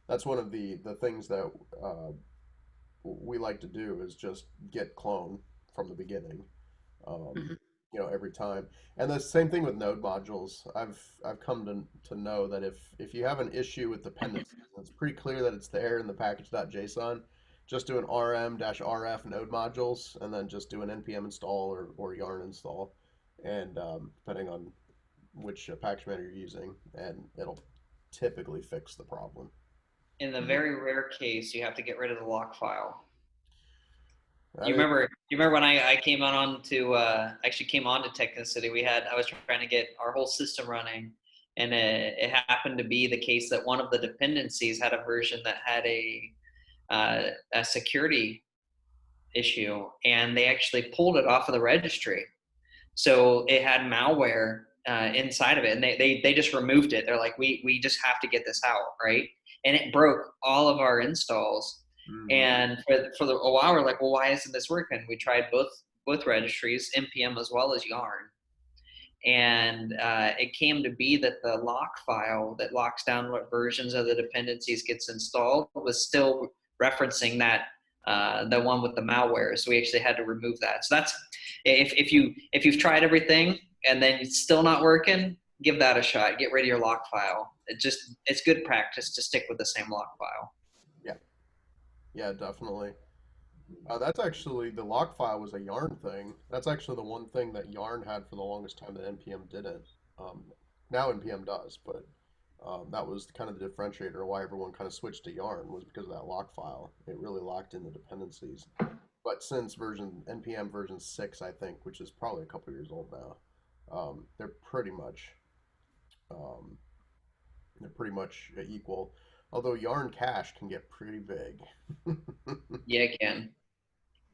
That's one of the things that uh, we like to do is just get clone from the beginning, um, Mhm. every time. And the same thing with node modules. I've come to know that if you have an issue with dependencies, it's pretty clear that it's there in the package.json. Just do an rm-rf node modules, and then just do an npm install or yarn install, and depending on which package manager you're using, and it'll typically fix the problem. In the very rare case, you have to get rid of the lock file. That You is, remember? You remember when I came on to actually came on to Technicity? I was trying to get our whole system running, and it happened to be the case that one of the dependencies had a version that had a security issue, and they actually pulled it off of the registry. So it had malware inside of it, and they just removed it. They're like, we just have to get this out, right? And it broke all of our installs. mhm. And a while, we're like, well, why isn't this working? We tried both registries, npm as well as Yarn, and it came to be that the lock file that locks down what versions of the dependencies gets installed was still referencing that the one with the malware. So we actually had to remove that. So that's if you've tried everything and then it's still not working, give that a shot. Get rid of your lock file. It's good practice to stick with the same lock file. Yeah, yeah, definitely. That's actually the lock file was a Yarn thing. That's actually the one thing that Yarn had for the longest time that NPM didn't. Um, Now NPM does, but that was kind of the differentiator why everyone kind of switched to Yarn was because of that lock file. It really locked in the dependencies. But since version NPM version 6, I think, which is probably a couple years old now, they're pretty much um, equal. Although Yarn cache can get pretty big. Yeah, again.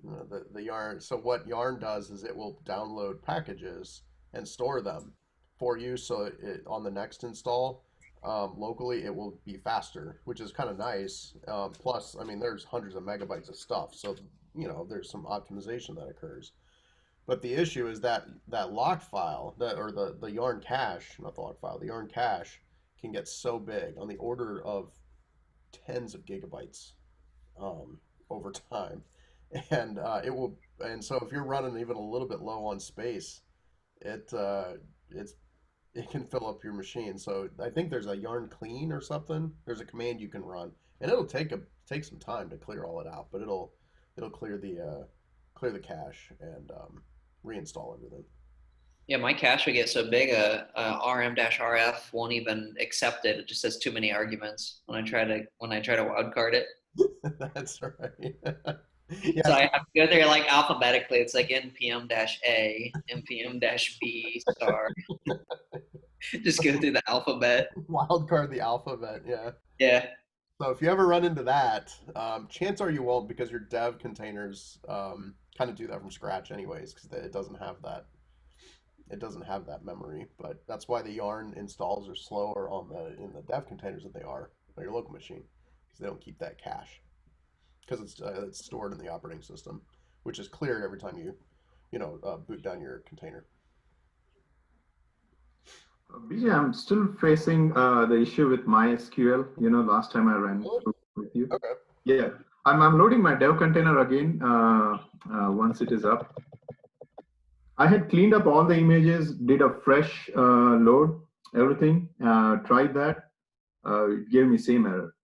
The Yarn. So what Yarn does is it will download packages and store them for you. So on the next install, locally, it will be faster, which is kind of nice. Plus, I mean, there's hundreds of megabytes of stuff, so there's some optimization that occurs. But the issue is that that lock file, that or the Yarn cache, not the lock file, the Yarn cache can get so big, on the order of tens of gigabytes um, over time, and it will. And so if you're running even a little bit low on space, it it's it can fill up your machine. So I think there's a yarn clean or something. There's a command you can run, and it'll take some time to clear all it out, but it'll clear the cache and reinstall everything. Yeah, my cache would get so big, rm-rf won't even accept it. It just says too many arguments when I try to wildcard it. That's right. So Yes. I have to go there like alphabetically. It's like npm-a, npm-b star. Just go through the alphabet. Wildcard the alphabet. Yeah. Yeah. So if you ever run into that, chance are you won't because your dev containers kind of do that from scratch anyways because it doesn't have that memory. But that's why the Yarn installs are slower on the in the dev containers than they are on your local machine because they don't keep that cache because it's stored in the operating system, which is cleared every time you boot down your container. BJ, I'm still facing the issue with MySQL. Last time I ran Really? through with you. Okay. Yeah, I'm loading my dev container again once it is up. I had cleaned up all the images, did a fresh load, everything, tried that. It gave me same error.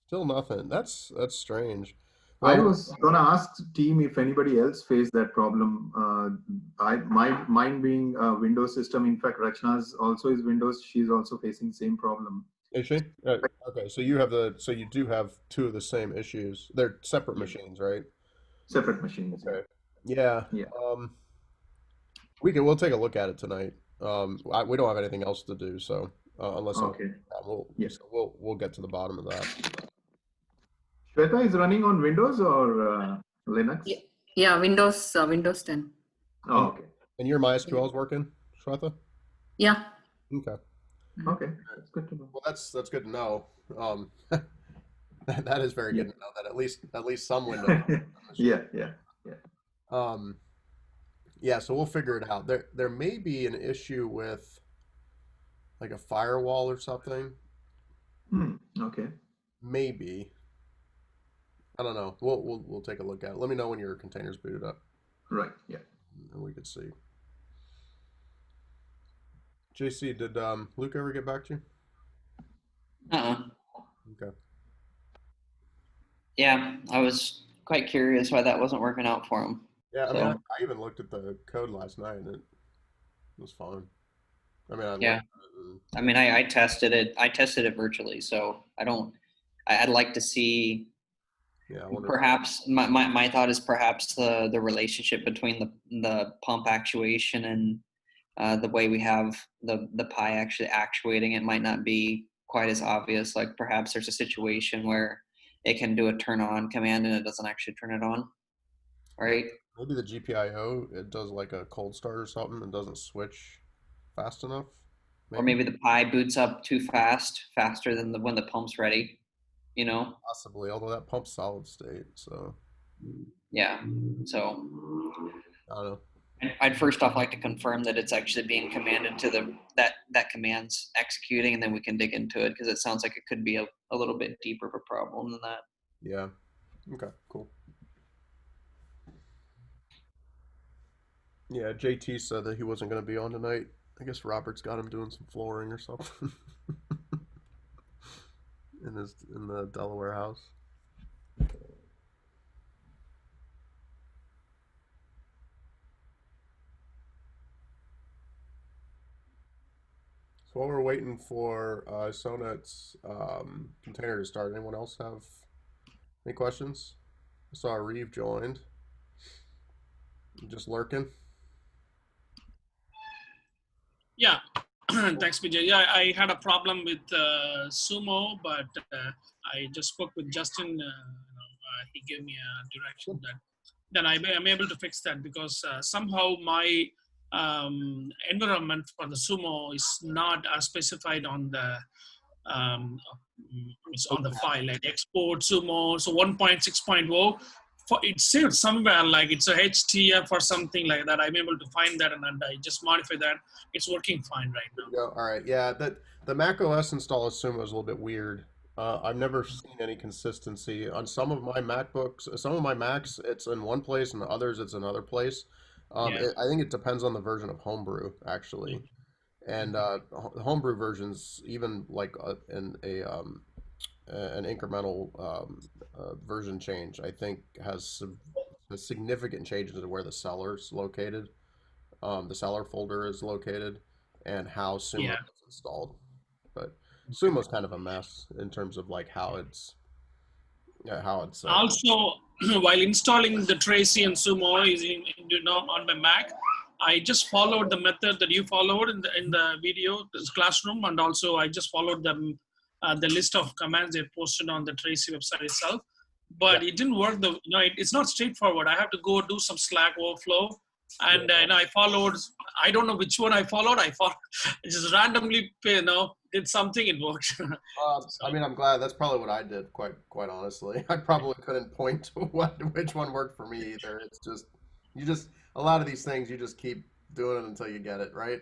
Still nothing. That's strange. I Well, was gonna ask team if anybody else faced that problem. Mine being a Windows system. In fact, Rachna's also is Windows. She's also facing same problem. is she? Okay, so you do have two of the same issues. They're separate Yeah, machines, right? separate machines. Yeah, Okay. Yeah. yeah. Um, we'll take a look at it tonight. We don't have anything else to do, so unless someone, Okay. yeah, Yeah. we'll get to the bottom of that. Shweta is running on Windows or Yeah, Linux? yeah, Windows 10. Oh, And okay. and your MySQL is working, Shweta? Yeah. Okay. Mhm. Okay, that's good to know. Well, that's good to know. That is very Yeah. good to know that at least some Windows on the machine. Yeah, yeah, yeah. Um, yeah, so we'll figure it out. There may be an issue with like a firewall or something. Okay. Maybe. I don't know. We'll take a look at it. Let me know when your container's booted up, Right. Yeah. and we could see. JC, did Luke ever get back to you? Uh-uh. Okay. Yeah, I was quite curious why that wasn't working out for him. Yeah, I mean, So I even looked at the code last night, and it was fine. I mean, I looked yeah, at it, and I mean, I tested it. I tested it virtually, so I don't. I'd like to see. yeah, I wonder. Perhaps my thought is perhaps the relationship between the pump actuation and the way we have the Pi actually actuating it might not be quite as obvious. Like perhaps there's a situation where it can do a turn on command and it doesn't actually turn it on, Yeah, right? maybe the GPIO it does like a cold start or something and doesn't switch fast enough. Or Maybe, maybe the Pi boots up too fast, faster than when the pump's ready. You know? possibly. Although that pump's solid state, so Yeah. So I don't know. I'd first off like to confirm that it's actually being commanded to the that command's executing, and then we can dig into it because it sounds like it could be a little bit deeper of a problem than that. Yeah. Okay. Cool. Yeah. JT said that he wasn't going to be on tonight. I guess Robert's got him doing some flooring or something in the Delaware house. So while we're waiting for Sonet's container to start, anyone else have any questions? I saw Reeve joined. Just lurking. Yeah, thanks, PJ. Yeah, I had a problem with Sumo, but I just spoke with Justin. He gave me a direction that then I'm able to fix that because somehow my environment for the Sumo is not specified on the it's on the file like export Sumo. So 1.6.0. It's saved somewhere like it's a HTF or something like that. I'm able to find that and I just modify that. It's working fine right now. Go. All right. Yeah. That the Mac OS install of Sumo is a little bit weird. I've never seen any consistency on some of my MacBooks. Some of my Macs, it's in one place, and others, it's another place. Yeah. I think it depends on the version of Homebrew, actually. And Homebrew versions, even like an incremental version change, I think has some significant changes to where the seller's located, the seller folder is located, and how Sumo Yeah. is installed. But Sumo's kind of a mess in terms of like how it's Also, while installing the Tracy and Sumo on my Mac, I just followed the method that you followed in the video this classroom, and also I just followed the list of commands they posted on the Tracy website itself. But yeah. it didn't work. It's not straightforward. I have to go do some Slack overflow, and I followed. I don't know which one I followed. I just randomly, did something. It worked. I mean, I'm glad. That's probably what I did. Quite honestly, I probably couldn't point to which one worked for me either. It's just a lot of these things you just keep doing it until you get it right.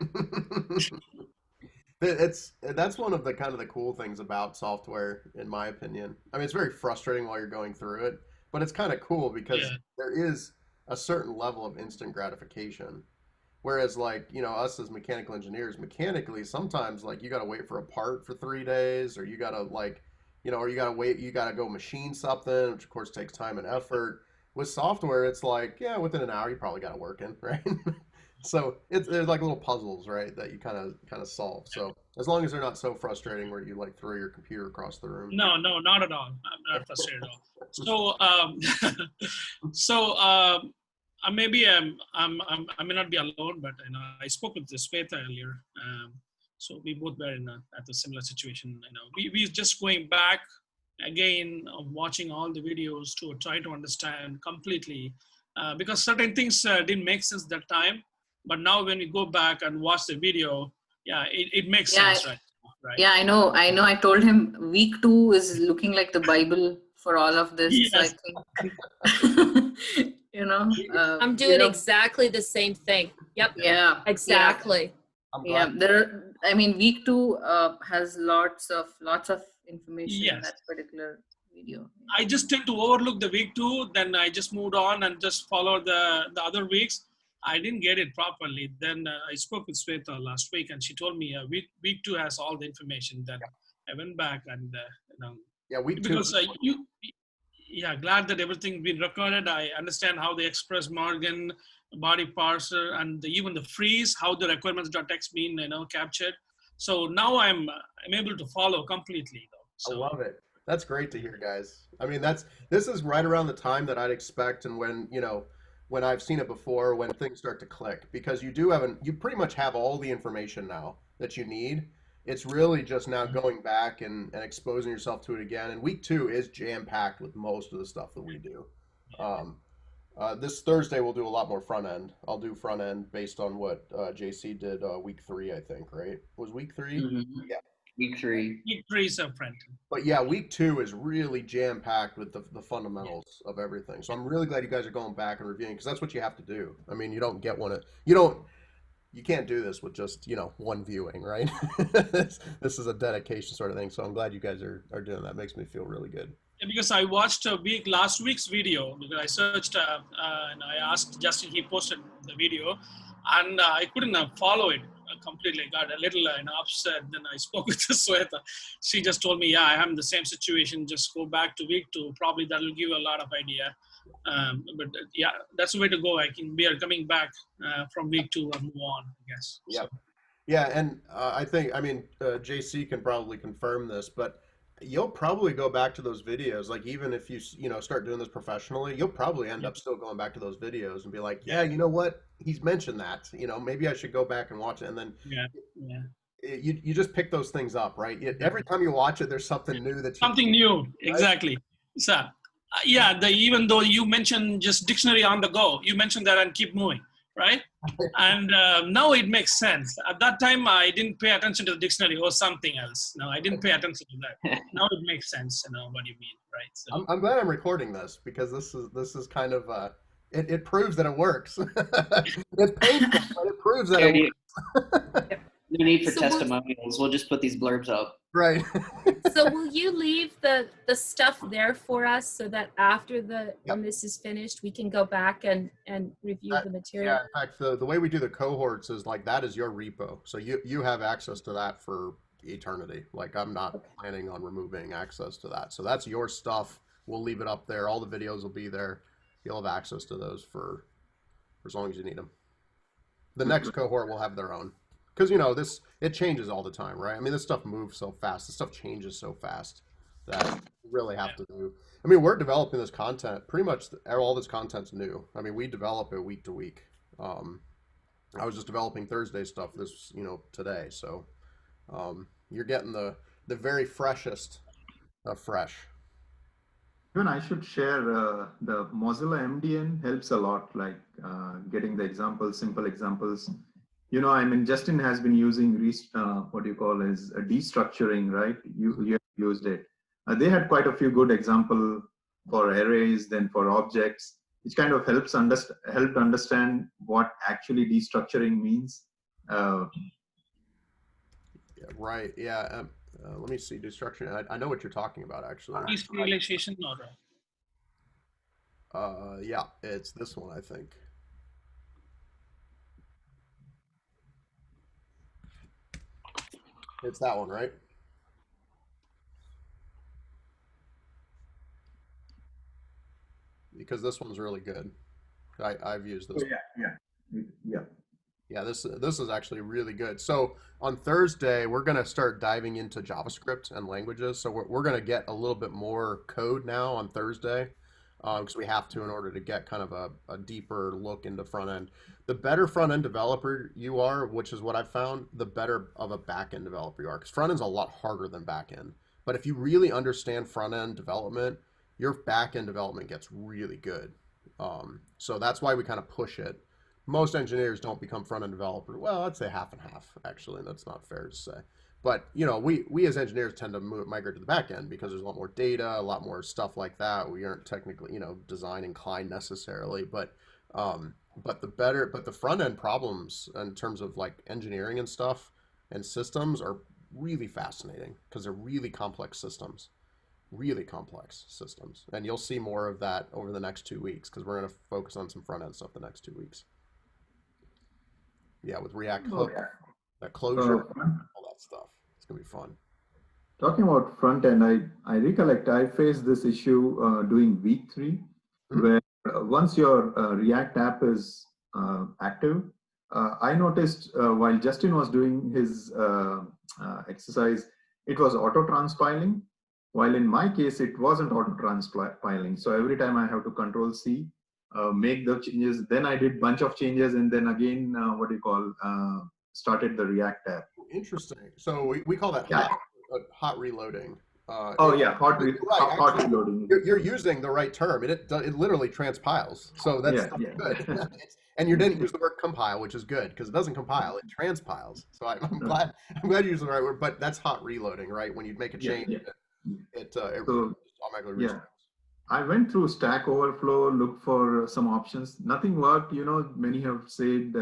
That's one of the kind of the cool things about software, in my opinion. I mean, it's very frustrating while you're going through it, but it's kind of cool because Yeah. there is a certain level of instant gratification. Whereas, like, us as mechanical engineers, mechanically, sometimes, like, you got to wait for a part for 3 days, or you got to, like, or you got to wait, you got to go machine something, which, of course, takes time and effort. With software, it's like, yeah, within an hour, you probably got it working, right? So there's like little puzzles, right, that you kind of solve. So as long as they're not so frustrating where you, like, throw your computer across the room. No, not at all. I'm not frustrated at all. So, so maybe I may not be alone, but I spoke with Sweta earlier. So we both were at a similar situation. We just going back again, watching all the videos to try to understand completely, because certain things didn't make sense that time. But now when we go back and watch the video, yeah, it makes sense, right? Right. Yeah, I know. I told him week 2 is looking like the Bible for all of this. Yes. I think, I'm doing exactly the same thing. Yep. Yeah. Exactly. I'm Yeah. glad. I mean, week 2 has lots of information in Yes. that particular video. I just tend to overlook the week 2, then I just moved on and just followed the other weeks. I didn't get it properly. Then I spoke with Sweta last week, and she told me week 2 has all the information. Then I went back and Yeah, week 2. because yeah, glad that everything been recorded. I understand how the express margin, body parser, and even the freeze, how the requirements.txt been captured. So now I'm able to follow completely though. I So love it. That's great to hear, guys. I mean, this is right around the time that I'd expect, and when I've seen it before, when things start to click, because you pretty much have all the information now that you need. It's really just now going back and exposing yourself to it again. And week 2 is jam packed with most of the stuff that we do. This Thursday we'll do a lot more front end. I'll do front end based on what JC did week 3, I think. Right? Was week 3? Mm-hmm. Yeah. Week 3. week 3 is a friend. But yeah, week 2 is really jam packed with the fundamentals of everything. So I'm really glad you guys are going back and reviewing, because that's what you have to do. I mean, you can't do this with just one viewing, right? This is a dedication sort of thing. So I'm glad you guys are doing that. It makes me feel really good. Yeah, because I watched last week's video, because I searched and I asked Justin, he posted the video, and I couldn't follow it completely. Got a little upset. Then I spoke with Sweta. She just told me, yeah, I am in the same situation. Just go back to week 2. Probably that will give you a lot of idea. But yeah, that's the way to go. We are coming back from week 2 and move on, I guess. Yeah. So. Yeah, and JC can probably confirm this, but you'll probably go back to those videos. Like, even if you start doing this professionally, you'll probably end up still going back to those videos and be like, yeah, you know what? He's mentioned that. Maybe I should go back and watch it. And then you just pick those things up, right? Every time you watch it, there's something new new. Right? Exactly. So, even though you mentioned just dictionary on the go, you mentioned that and keep moving, right? And now it makes sense. At that time, I didn't pay attention to the dictionary or something else. No, I didn't pay attention to that. Now it makes sense, what you mean, right? So I'm glad I'm recording this, because this is kind of it proves that it works. It's painful, but it proves that it works. No need for testimonials. We'll just put these blurbs up. Right. So will you leave the stuff there for us so that after when this is finished, we can go back and review the material? Yeah, in fact, the way we do the cohorts is like, that is your repo. So you have access to that for eternity. Like, I'm not planning on removing access to that. So that's your stuff. We'll leave it up there. All the videos will be there. You'll have access to those for as long as you need them. The next cohort will have their own. Because, it changes all the time, right? I mean, this stuff moves so fast. This stuff changes so fast that you really have to do. I mean, we're developing this content. Pretty much all this content's new. I mean, we develop it week to week. I was just developing Thursday stuff today. So you're getting the very freshest of fresh. Even I should share the Mozilla MDN helps a lot, like getting the examples, simple examples. Justin has been using what you call as a destructuring, right? You have used it. They had quite a few good example for arrays, then for objects, which kind of helped understand what actually destructuring means. Right. Yeah. Let me see. Destructuring. I know what you're talking about, actually. Deserialization or yeah, it's this one, I think. It's that one, right? Because this one's really good. I've used this. Oh, yeah. Yeah, this is actually really good. So on Thursday, we're going to start diving into JavaScript and languages. So we're going to get a little bit more code now on Thursday, because we have to in order to get kind of a deeper look into front end. The better front end developer you are, which is what I've found, the better of a back end developer you are. Because front end's a lot harder than back end. But if you really understand front end development, your back end development gets really good. So that's why we kind of push it. Most engineers don't become front end developers. Well, I'd say half and half, actually. That's not fair to say. But we as engineers tend to migrate to the back end because there's a lot more data, a lot more stuff like that. We aren't technically design inclined necessarily, but the front end problems in terms of like engineering and stuff and systems are really fascinating because they're really complex systems. Really complex systems. And you'll see more of that over the next 2 weeks because we're going to focus on some front end stuff the next 2 weeks. Yeah, with React Hook, that closure, all that stuff. It's going to be fun. Talking about front end, I recollect I faced this issue doing week 3, where once your React app is active, I noticed while Justin was doing his exercise, it was auto transpiling. While in my case, it wasn't auto transpiling. So every time I have to Control C, make the changes. Then I did bunch of changes, and then again, started the React app. Interesting. So we call that hot reloading. Hot reloading. You're using the right term. It literally transpiles. So that's good. And you didn't use the word compile, which is good because it doesn't compile; it transpiles. So I'm glad you used the right word. But that's hot reloading, right? When you make a change, it automatically restarts. I went through Stack Overflow, looked for some options. Nothing worked. Many have said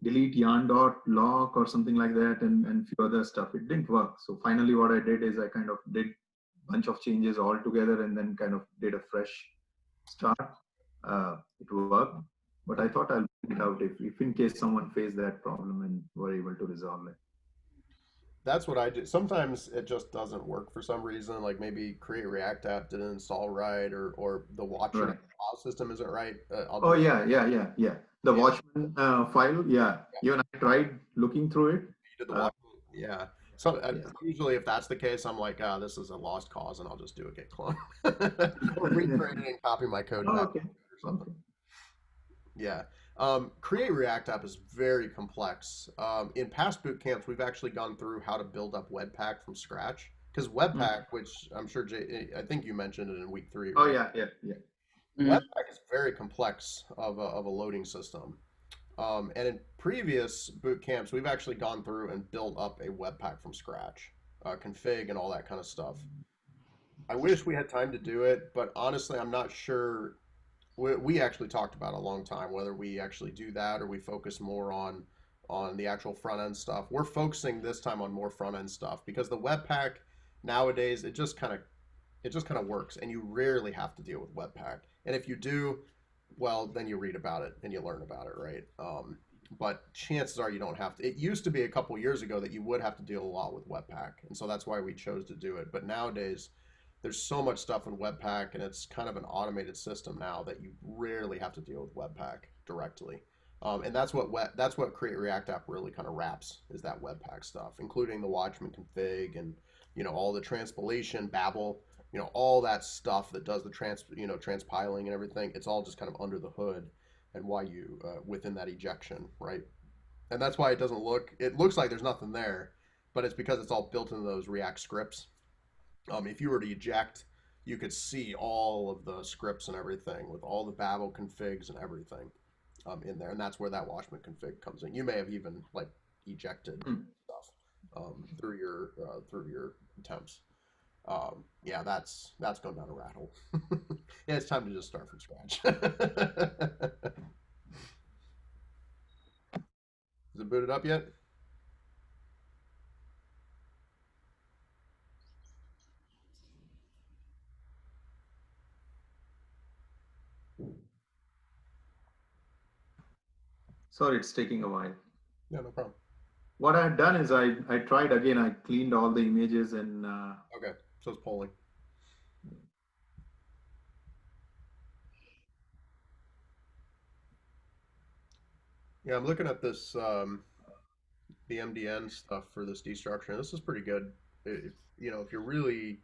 delete yarn.lock or something like that, and few other stuff. It didn't work. So finally, what I did is I kind of did a bunch of changes all together and then kind of did a fresh start. It worked, but I thought I'll figure it out if in case someone faced that problem and were able to resolve it. That's what I do. Sometimes it just doesn't work for some reason. Like maybe Create React app didn't install right, or the watching file system isn't right. The Watchman file. Even I tried looking through it. You did the Watchman. So usually, if that's the case, I'm like, this is a lost cause, and I'll just do a git clone, or recreate it and copy my code back or something. Yeah. Create React app is very complex. In past boot camps, we've actually gone through how to build up Webpack from scratch. Because Webpack, which I'm sure I think you mentioned it in week 3. Right? Webpack is very complex of a loading system. And in previous boot camps, we've actually gone through and built up a Webpack from scratch, config and all that kind of stuff. I wish we had time to do it, but honestly, I'm not sure. We actually talked about a long time whether we actually do that or we focus more on the actual front end stuff. We're focusing this time on more front end stuff because the Webpack nowadays it just kind of works, and you rarely have to deal with Webpack. And if you do, well, then you read about it and you learn about it, right? But chances are you don't have to. It used to be a couple years ago that you would have to deal a lot with Webpack, and so that's why we chose to do it. But nowadays, there's so much stuff in Webpack, and it's kind of an automated system now that you rarely have to deal with Webpack directly. And that's what Create React App really kind of wraps, is that Webpack stuff, including the Watchman config and all the transpilation, Babel, all that stuff that does the transpiling and everything. It's all just kind of under the hood, and why you within that ejection, right? And that's why it looks like there's nothing there, but it's because it's all built into those React scripts. If you were to eject, you could see all of the scripts and everything with all the Babel configs and everything in there, and that's where that Watchman config comes in. You may have even ejected stuff through your attempts. That's going down a rat hole. Yeah, it's time to just start from scratch. Is it booted up yet? Sorry, it's taking a while. Yeah, no problem. What I had done is I tried again. I cleaned all the images and. Okay, so it's polling. Yeah, I'm looking at this the MDN stuff for this destructuring. This is pretty good. If you're really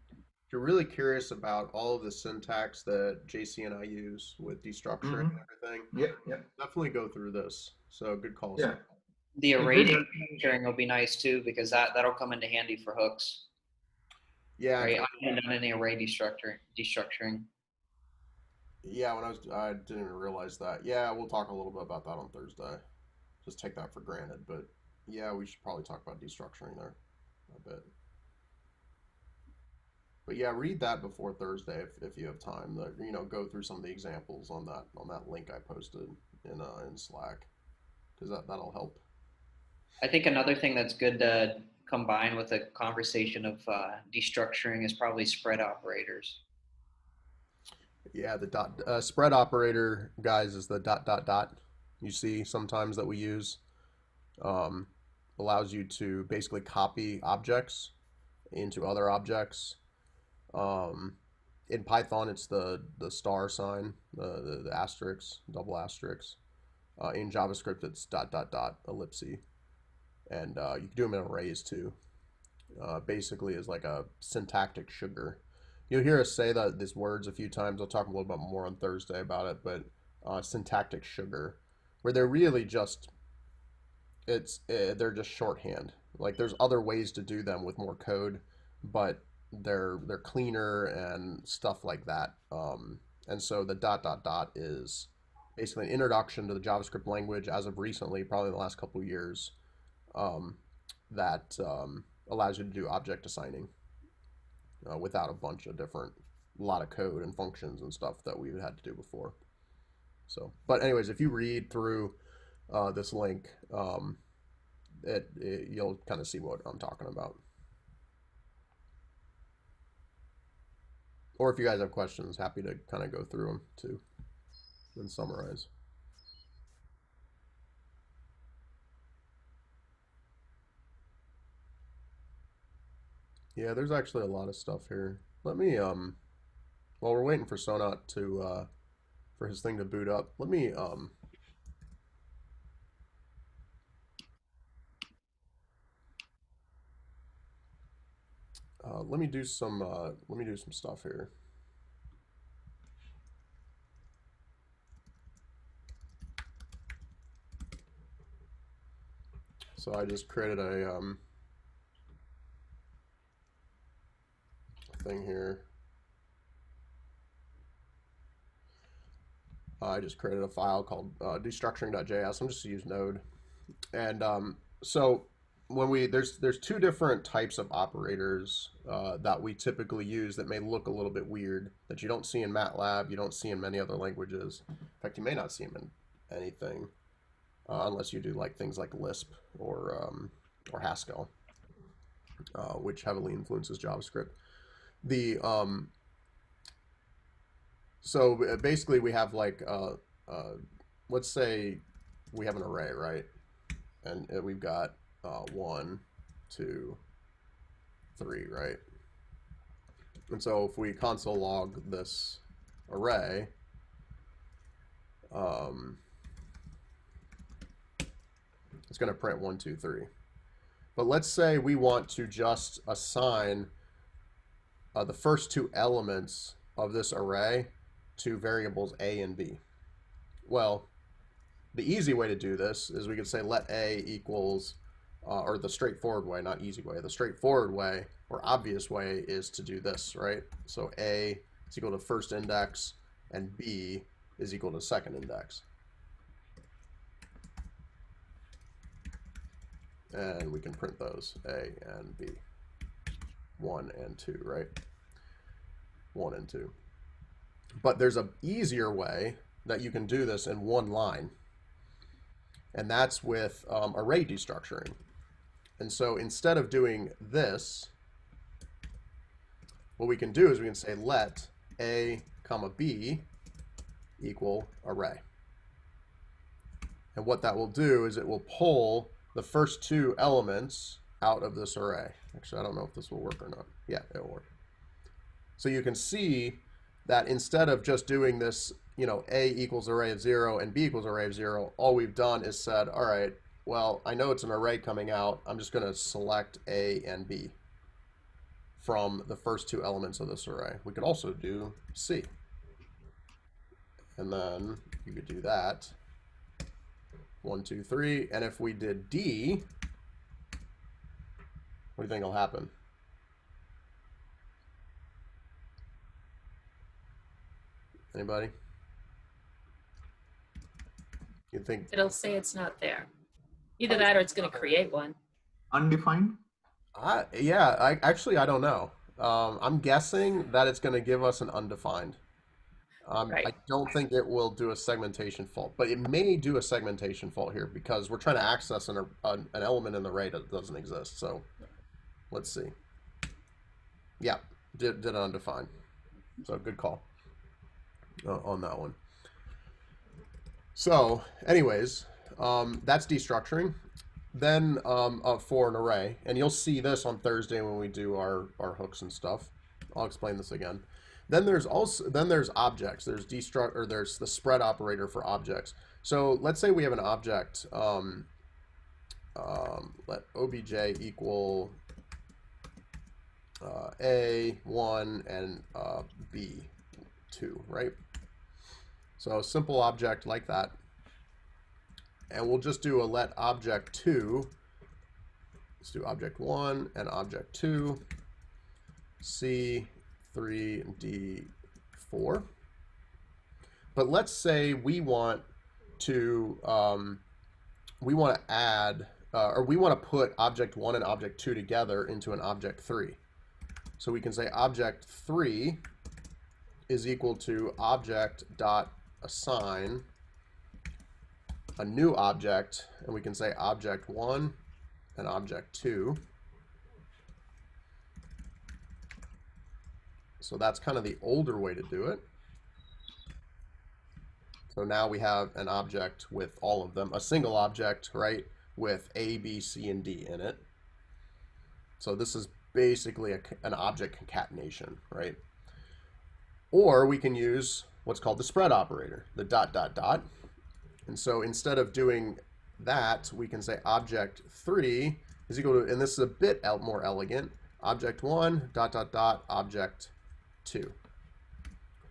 curious about all of the syntax that JC and I use with destructuring and everything, definitely go through this. So good call. Yeah. The array destructuring will be nice too, because that'll come into handy for hooks. Yeah. Right? I haven't done any array destructuring. Yeah, I didn't even realize that. Yeah, we'll talk a little bit about that on Thursday. Just take that for granted, but yeah, we should probably talk about destructuring there a bit. But yeah, read that before Thursday if you have time. Go through some of the examples on that link I posted in Slack, because that'll help. I think another thing that's good to combined with a conversation of destructuring is probably spread operators. Yeah, the spread operator, guys, is the dot dot dot you see sometimes that we use. Um, Allows you to basically copy objects into other objects. Um, in Python, it's the star sign, the asterisk, double asterisk. In JavaScript, it's dot dot dot ellipse, and you can do them in arrays too. Basically, is like a syntactic sugar. You'll hear us say that these words a few times. I'll talk a little bit more on Thursday about it, but syntactic sugar, where they're really just they're just shorthand. Like there's other ways to do them with more code, but they're cleaner and stuff like that. And so the dot dot dot is basically an introduction to the JavaScript language as of recently, probably the last couple of years, um, that allows you to do object assigning without a bunch of different, a lot of code and functions and stuff that we had to do before. So, but anyways, if you read through this link, you'll kind of see what I'm talking about. Or if you guys have questions, happy to kind of go through them too and summarize. Yeah, there's actually a lot of stuff here. Let me while we're waiting for Sonat to for his thing to boot up, let me let me do some stuff here. So I just created a thing here. I just created a file called destructuring.js. I'm just to use Node, and so when there's two different types of operators that we typically use that may look a little bit weird that you don't see in MATLAB, you don't see in many other languages. In fact, you may not see them in anything unless you do like things like Lisp or Haskell, which heavily influences JavaScript. The So basically, we have like let's say we have an array, right? And we've got 1, 2, 3, right? And so if we console log this array, it's going to print 1, 2, 3. But let's say we want to just assign the first two elements of this array to variables a and b. Well, the easy way to do this is we could say let a equals, or the straightforward way, not easy way, the straightforward way or obvious way is to do this, right? So a is equal to first index and b is equal to second index. And we can print those, a and b, 1 and 2, right? 1 and 2. But there's an easier way that you can do this in one line, and that's with array destructuring. And so instead of doing this, what we can do is we can say let a comma b equal array. And what that will do is it will pull the first two elements out of this array. Actually, I don't know if this will work or not. Yeah, it will work. So you can see that instead of just doing this, you know, a equals array of 0 and b equals array of 0, all we've done is said, all right, well, I know it's an array coming out. I'm just going to select a and b from the first two elements of this array. We could also do c. And then you could do that. 1, 2, 3. And if we did d, what do you think will happen? Anybody? You think It'll say it's not there. Either that or it's going to create one. Undefined? yeah, I don't know. I'm guessing that it's going to give us an undefined. Right. I don't think it will do a segmentation fault, but it may do a segmentation fault here because we're trying to access an element in the array that doesn't exist. So Let's see. Yeah, did undefined. So good call on that one. So anyways, that's destructuring. Then for an array, and you'll see this on Thursday when we do our hooks and stuff. I'll explain this again. Then there's objects. There's destruct, or there's the spread operator for objects. So let's say we have an object. Let obj equal a1 and b2, right? So a simple object like that. And we'll just do a let object 2. Let's do object 1 and object 2, C, 3, and D, 4. But let's say we want to add, or we want to put object 1 and object 2 together into an object 3. So we can say object 3 is equal to object dot assign a new object, and we can say object 1 and object 2. So that's kind of the older way to do it. So now we have an object with all of them, a single object, right, with A, B, C, and D in it. So this is basically an object concatenation, right? Or we can use what's called the spread operator, the dot, dot, dot. And so instead of doing that, we can say object 3 is equal to, and this is a bit more elegant, object 1, dot, dot, dot, object 2.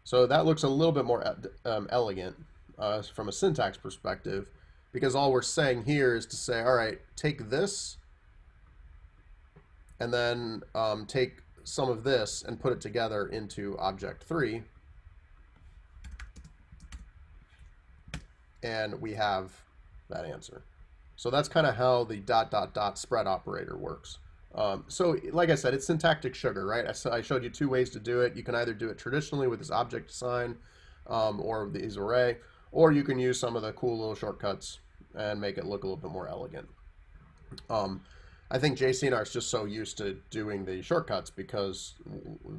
So that looks a little bit more elegant from a syntax perspective, because all we're saying here is to say, all right, take this and then take some of this and put it together into object 3. And we have that answer. So that's kind of how the dot, dot, dot spread operator works. So like I said, it's syntactic sugar, right? I showed you two ways to do it. You can either do it traditionally with this object assign or these array, or you can use some of the cool little shortcuts and make it look a little bit more elegant. I think JCNR is just so used to doing the shortcuts because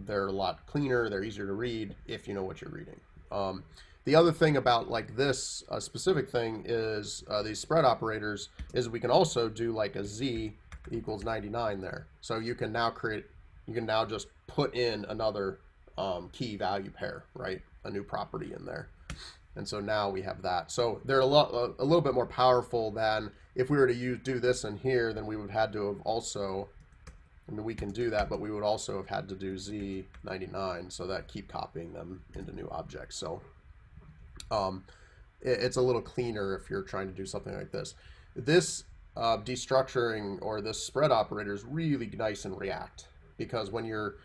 they're a lot cleaner, they're easier to read if you know what you're reading. The other thing about like this specific thing is these spread operators is we can also do like a z equals 99 there. So you can now just put in another key value pair, right? A new property in there. And so now we have that. So they're a little bit more powerful than if we were to do this in here, then we would have had to have also, I mean, we can do that, but we would also have had to do Z99, so that keep copying them into new objects. So it's a little cleaner if you're trying to do something like this. This destructuring or this spread operator is really nice in React, because when you're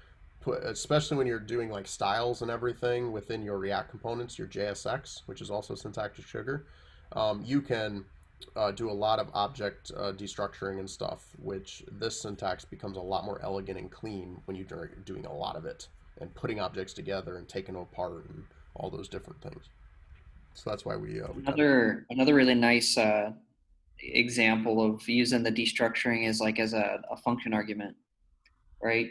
especially when you're doing like styles and everything within your React components, your JSX, which is also syntactic sugar, you can do a lot of object destructuring and stuff, which this syntax becomes a lot more elegant and clean when you're doing a lot of it and putting objects together and taking them apart and all those different things. So that's why we another really nice example of using the destructuring is like as a function argument, right?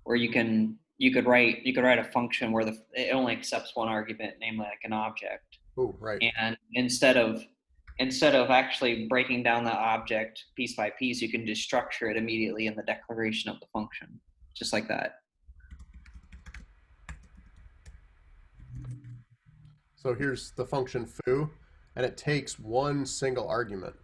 Where you could write a function where it only accepts one argument, namely like an object. Oh, right. And instead of actually breaking down the object piece by piece, you can just structure it immediately in the declaration of the function, just like that. So here's the function foo, and it takes one single argument,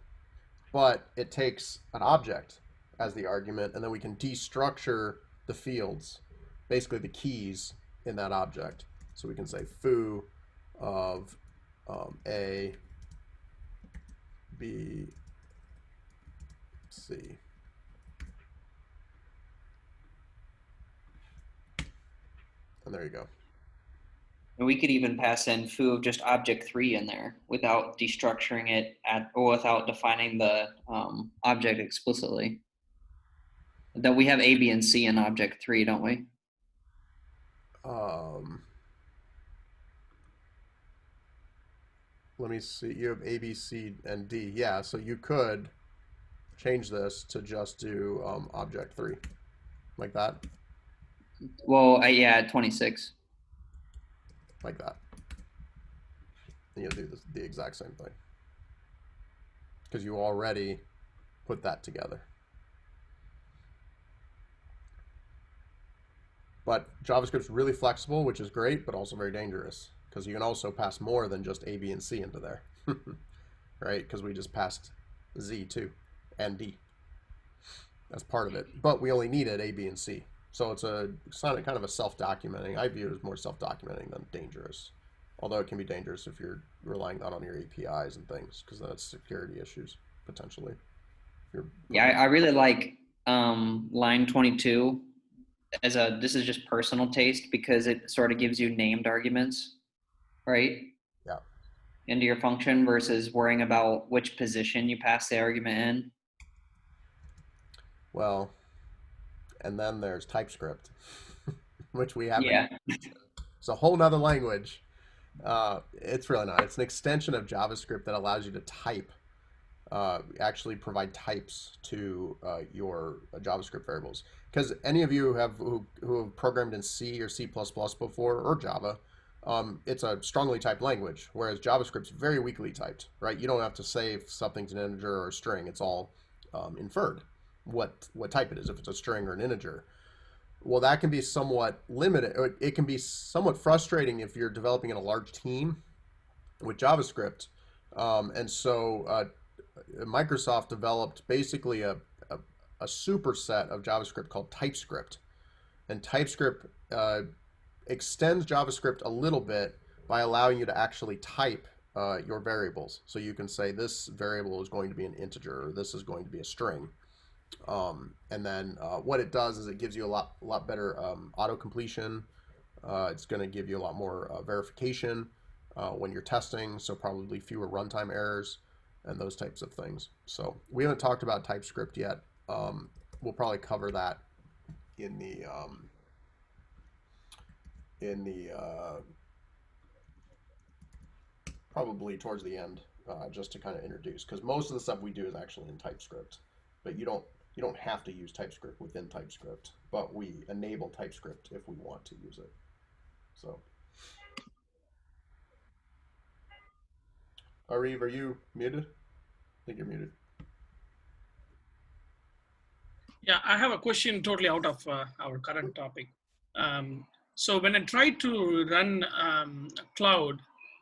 but it takes an object as the argument, and then we can destructure the fields, basically the keys in that object. So we can say foo of A, B, C. And there you go. And we could even pass in foo of just object 3 in there without destructuring it or without defining the object explicitly. That we have A, B, and C in object 3, don't we? Let me see. You have A, B, C, and D. Yeah, so you could change this to just do object 3. like that, Well, yeah, 26. like that. And you'll do the exact same thing because you already put that together. But JavaScript's really flexible, which is great, but also very dangerous because you can also pass more than just A, B, and C into there, right? Because we just passed Z too, and D. That's part of it. But we only needed A, B, and C. So it's kind of a self-documenting. I view it as more self-documenting than dangerous. Although it can be dangerous if you're relying not on your APIs and things, because that's security issues potentially. Yeah, I really like line 22 this is just personal taste because it sort of gives you named arguments, right? Yeah. Into your function versus worrying about which position you pass the argument in. Well, and then there's TypeScript, which we haven't. Yeah. It's a whole nother language. It's really not. It's an extension of JavaScript that allows you to type, actually provide types to your JavaScript variables. Because any of you who have programmed in C or C++ before or Java, it's a strongly typed language, whereas JavaScript's very weakly typed, right? You don't have to say if something's an integer or a string. It's all inferred what type it is, if it's a string or an integer. Well, that can be somewhat limited. It can be somewhat frustrating if you're developing in a large team with JavaScript. And so Microsoft developed basically a superset of JavaScript called TypeScript. And TypeScript extends JavaScript a little bit by allowing you to actually type your variables. So you can say this variable is going to be an integer, or this is going to be a string. And then what it does is it gives you a lot better auto completion. It's going to give you a lot more verification when you're testing, so probably fewer runtime errors and those types of things. So we haven't talked about TypeScript yet. We'll probably cover that in the probably towards the end, just to kind of introduce, because most of the stuff we do is actually in TypeScript, but you don't have to use TypeScript within TypeScript, but we enable TypeScript if we want to use it. So, Ariv, are you muted? I think you're muted. Yeah, I have a question totally out of our current topic. So when I try to run cloud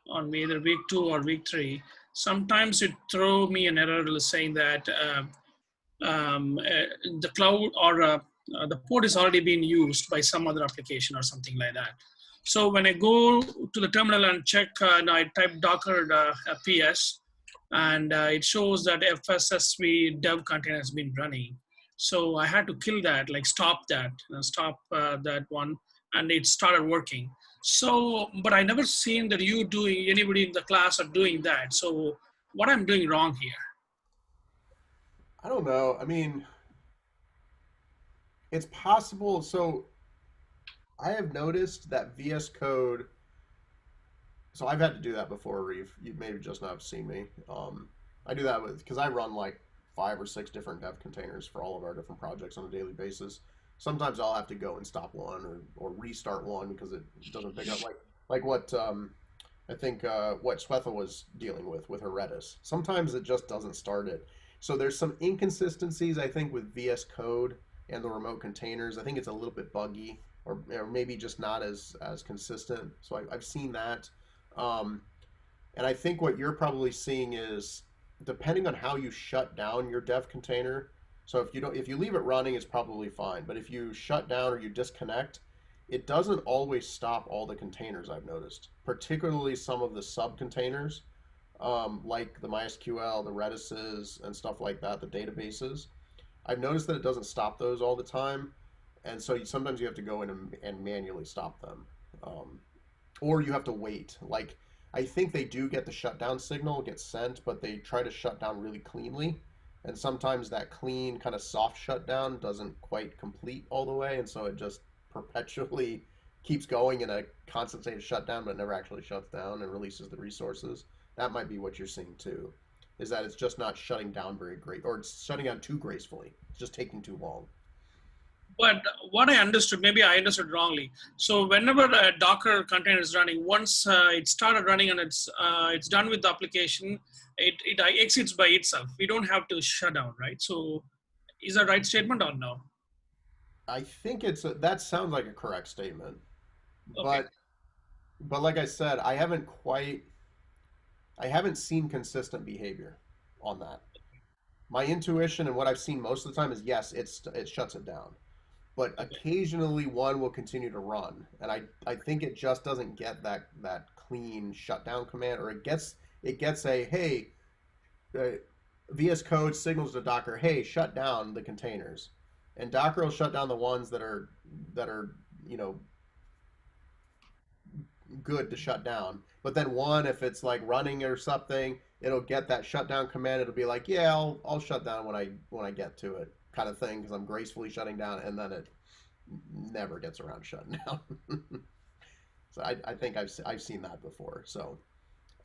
on either week 2 or week 3, sometimes it throw me an error saying that the cloud or the port is already being used by some other application or something like that. So when I go to the terminal and check, I type docker ps, and it shows that FSSE dev container has been running. So I had to kill that, like stop that one, and it started working. So, but I never seen that anybody in the class are doing that. So what I'm doing wrong here? I don't know. I mean, it's possible. So I have noticed that VS Code. So I've had to do that before, Reeve. You maybe just not have seen me. I do that because I run like 5 or 6 different dev containers for all of our different projects on a daily basis. Sometimes I'll have to go and stop one or restart one because it doesn't pick up like what I think what Swetha was dealing with her Redis. Sometimes it just doesn't start it. So there's some inconsistencies I think with VS Code and the remote containers. I think it's a little bit buggy or maybe just not as consistent. So I've seen that. And I think what you're probably seeing is depending on how you shut down your dev container. So if you leave it running, it's probably fine. But if you shut down or you disconnect, it doesn't always stop all the containers, I've noticed, particularly some of the sub containers, like the MySQL, the Redises, and stuff like that, the databases. I've noticed that it doesn't stop those all the time. And so sometimes you have to go in and manually stop them. Or you have to wait. Like, I think they do get the shutdown signal, gets sent, but they try to shut down really cleanly. And sometimes that clean kind of soft shutdown doesn't quite complete all the way. And so it just perpetually keeps going in a constant state of shutdown, but never actually shuts down and releases the resources. That might be what you're seeing too, is that it's just not shutting down very great, or it's shutting down too gracefully. It's just taking too long. But what I understood, maybe I understood wrongly. So whenever a Docker container is running, once it started running and it's done with the application, it exits by itself. We don't have to shut down, right? So is that right statement or no? I think that sounds like a correct statement, Okay. but like I said, I haven't seen consistent behavior on that. My intuition and what I've seen most of the time is yes, it shuts it down, but Okay. occasionally one will continue to run, and I think it just doesn't get that clean shutdown command, or it gets a hey, uh, VS Code signals to Docker, hey, shut down the containers, and Docker will shut down the ones that are you know good to shut down. But then one, if it's like running or something, it'll get that shutdown command. It'll be like, yeah, I'll shut down when I get to it, kind of thing, because I'm gracefully shutting down, and then it never gets around shutting down. So I think I've seen that before. So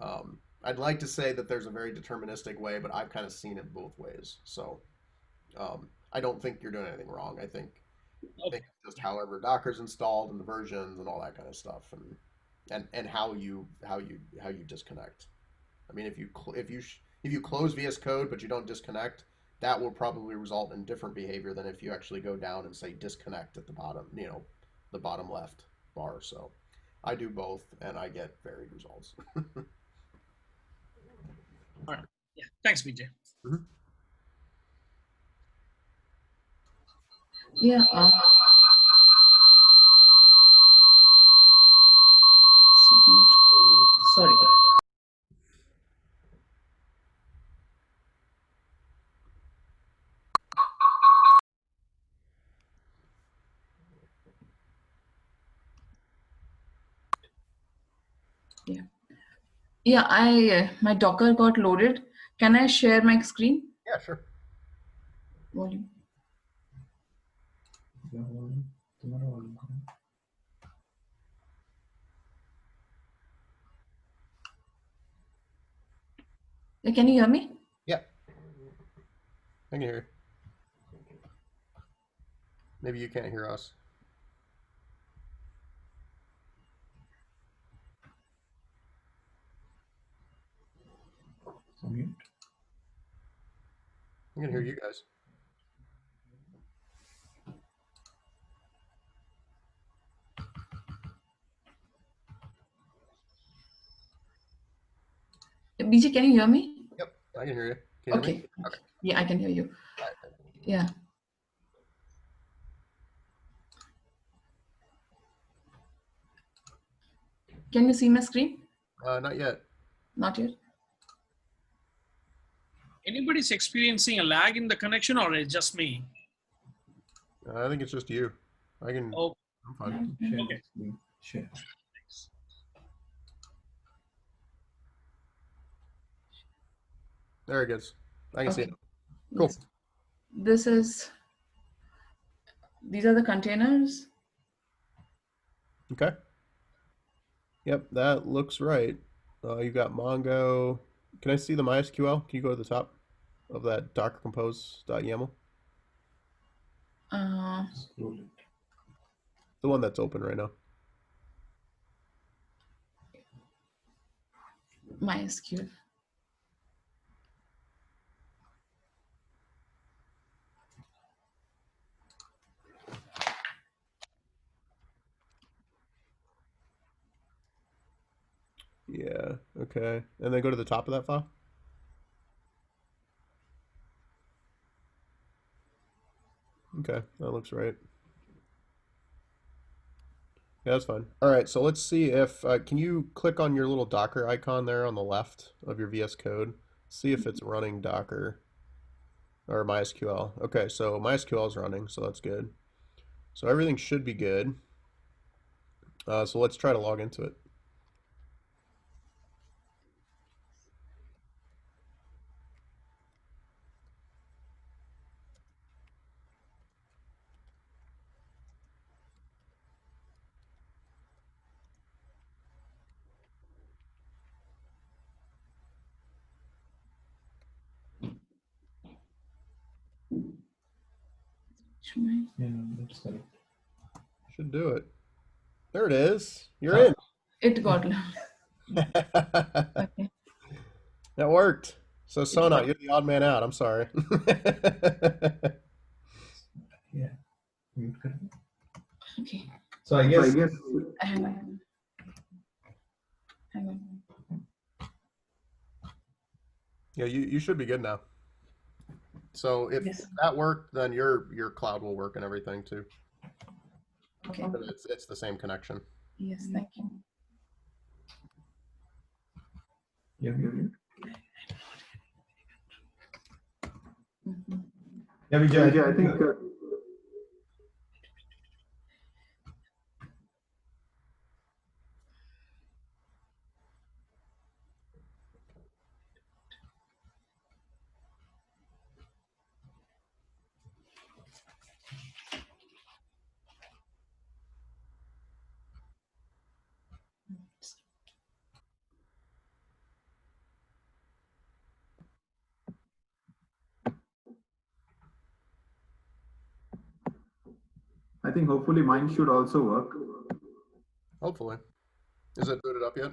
I'd like to say that there's a very deterministic way, but I've kind of seen it both ways. So I don't think you're doing anything wrong. I think Okay. just however Docker's installed and the versions and all that kind of stuff, and how you disconnect. I mean, if you close VS Code but you don't disconnect, that will probably result in different behavior than if you actually go down and say disconnect at the bottom, the bottom left bar. So I do both, and I get varied results. All right. Yeah. Thanks, BJ. Mhm. Yeah. Sorry. Yeah. Yeah. My Docker got loaded. Can I share my screen? Yeah, sure. Volume. Can you hear me? Yeah, I can hear you. Maybe you can't hear us. I can hear you guys. BJ, can you hear me? Yep, I can hear you. Can you hear me? Okay. Okay. Yeah, I can hear you. All right. Yeah. Can you see my screen? Not yet. Not yet. Anybody's experiencing a lag in the connection, or it's just me? I think it's just you. I'm Oh, fine. okay. Share. There it goes. I can see it. Okay. Cool. Yes. These are the containers. Okay. Yep, that looks right. You've got Mongo. Can I see the MySQL? Can you go to the top of that Docker compose.yaml? Uh, The one that's open right now. MySQL. Yeah, okay. And then go to the top of that file. Okay, that looks right. Yeah, that's fine. All right, so let's see if can you click on your little Docker icon there on the left of your VS Code? See if it's running Docker or MySQL. Okay, so MySQL is running, so that's good. So everything should be good. So let's try to log into it. Yeah, that's correct. Should do it. There it is. You're Huh. in. It got okay. That worked. So Sona, worked. you're the odd man out. I'm sorry. Yeah. Mute kar. Okay. So I So guess Hang on. Hang on. yeah, you should be good now. So if Yes. that worked, then your cloud will work and everything too. Okay. But it's the same connection. Yes, thank you. you're mute. Mhm. Yeah, Vijay, I think hopefully mine should also work. Hopefully. Is it booted up yet?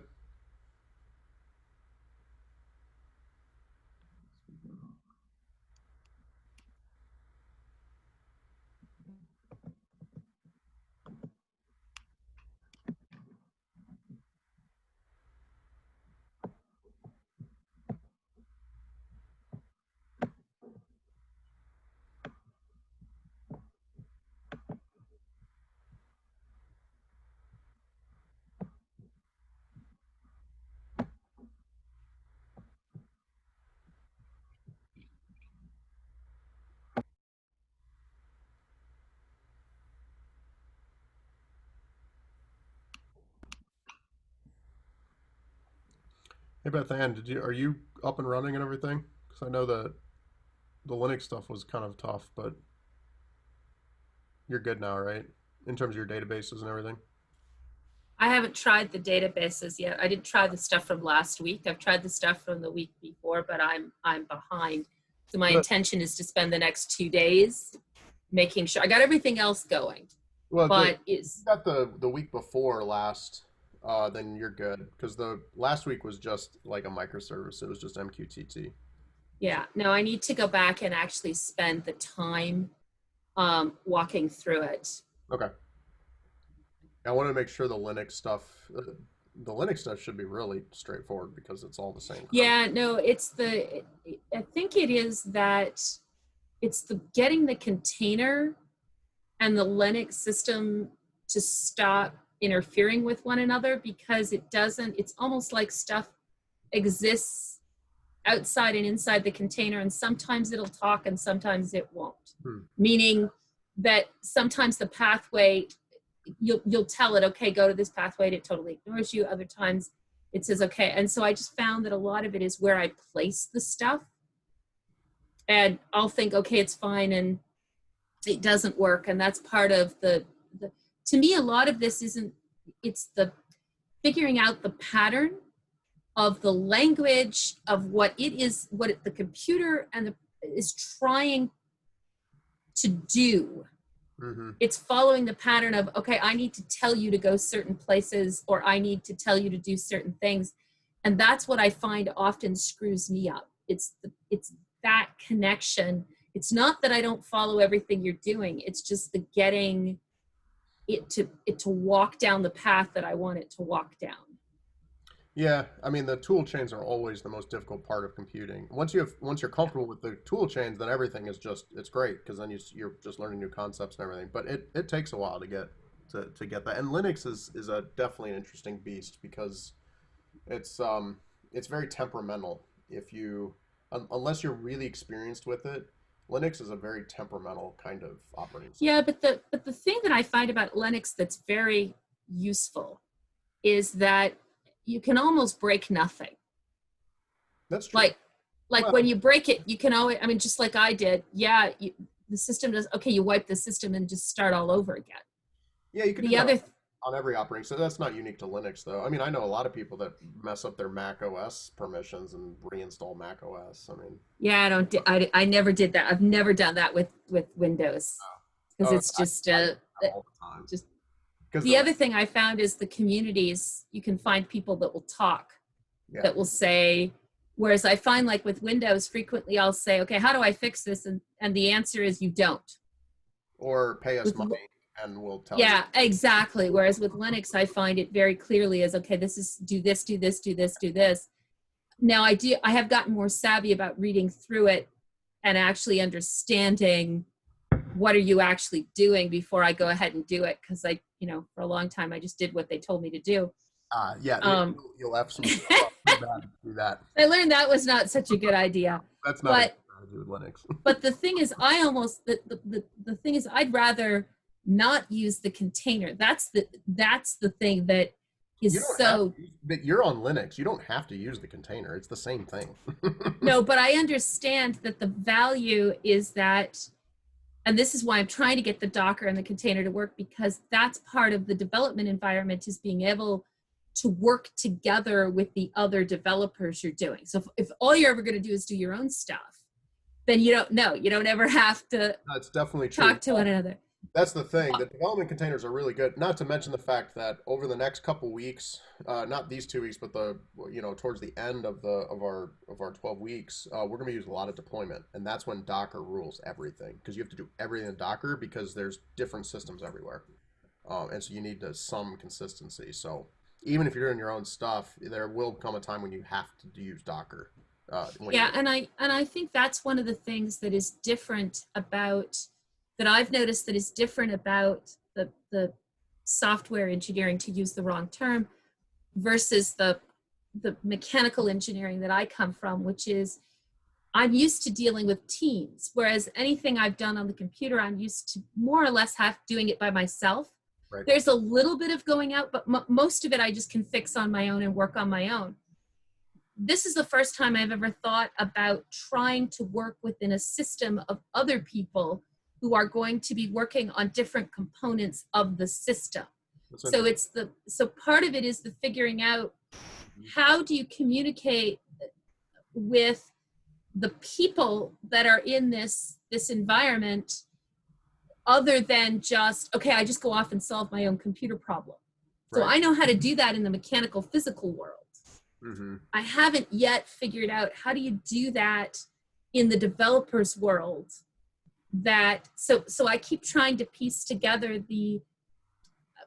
Hey Beth Ann, are you up and running and everything? Because I know that the Linux stuff was kind of tough, but you're good now, right? In terms of your databases and everything. I haven't tried the databases yet. I didn't try the stuff from last week. I've tried the stuff from the week before, but I'm behind. So my Good. intention is to spend the next 2 days making sure I got everything else going. Well, But you is got the week before last, then you're good. Because the last week was just like a microservice. It was just MQTT. yeah, no, I need to go back and actually spend the time walking through it. Okay. I want to make sure the Linux stuff should be really straightforward because it's all the same. Yeah, no, I think it is that it's the getting the container and the Linux system to stop interfering with one another, because it's almost like stuff exists outside and inside the container, and sometimes it'll talk and sometimes it won't. Meaning that sometimes the pathway, you'll tell it, okay, go to this pathway, and it totally ignores you. Other times it says, okay. And so I just found that a lot of it is where I place the stuff. And I'll think, okay, it's fine, and it doesn't work. And that's part of the to me, a lot of this it's the figuring out the pattern of the language of what it is, the computer is trying to do. Mm-hmm. It's following the pattern of, okay, I need to tell you to go certain places, or I need to tell you to do certain things. And that's what I find often screws me up. It's that connection. It's not that I don't follow everything you're doing. It's just the getting it to walk down the path that I want it to walk down. Yeah, I mean the tool chains are always the most difficult part of computing. Once you're comfortable with the tool chains, then everything is it's great because then you're just learning new concepts and everything. But it takes a while to get that. And Linux is a definitely an interesting beast because it's very temperamental. If you unless you're really experienced with it, Linux is a very temperamental kind of operating system. Yeah, but the thing that I find about Linux that's very useful is that you can almost break nothing. That's true. Like Well, when you break it, you can always, I mean, just like I did, yeah, the system does, okay, you wipe the system and just start all over again. yeah, you can do The that other, on every operating. So that's not unique to Linux, though. I mean, I know a lot of people that mess up their Mac OS permissions and reinstall Mac OS. I mean, yeah, I never did that. I've never done that with Windows. because it's just all the time. just Because the other thing I found is the communities, you can find people that will talk, that will say, whereas I find like with Windows, frequently I'll say, okay, how do I fix this? And the answer is you don't. Or pay us With money and we'll tell you. Yeah, exactly. Whereas with Linux, I find it very clearly as, okay, this is do this, do this, do this, do this. Now I have gotten more savvy about reading through it and actually understanding what are you actually doing before I go ahead and do it. Cause for a long time, I just did what they told me to do. You'll have some stuff up too bad to do that. I learned that was not such a good idea. That's not a good strategy with Linux. But the thing is, the thing is, I'd rather not use the container. That's the thing that is but you're on Linux. You don't have to use the container. It's the same thing. No, but I understand that the value is that, and this is why I'm trying to get the Docker and the container to work, because that's part of the development environment, is being able to work together with the other developers you're doing. So if all you're ever going to do is do your own stuff, then you don't ever have to That's definitely true. talk to one another. That's the thing. The development containers are really good. Not to mention the fact that over the next couple weeks, not these 2 weeks, but towards the end of our 12 weeks, we're going to use a lot of deployment, and that's when Docker rules everything, because you have to do everything in Docker because there's different systems everywhere, and so you need some consistency. So even if you're doing your own stuff, there will come a time when you have to use Docker. And I think that's one of the things that is different about. That I've noticed that is different about the software engineering, to use the wrong term, versus the mechanical engineering that I come from, which is I'm used to dealing with teams, whereas anything I've done on the computer, I'm used to more or less doing it by myself. Right. There's a little bit of going out, but most of it I just can fix on my own and work on my own. This is the first time I've ever thought about trying to work within a system of other people who are going to be working on different components of the system. So part of it is the figuring out, how do you communicate with the people that are in this environment, other than just, okay, I just go off and solve my own computer problem. So I know how to do that in the mechanical physical world. Mm-hmm. I haven't yet figured out, how do you do that in the developer's world? So I keep trying to piece together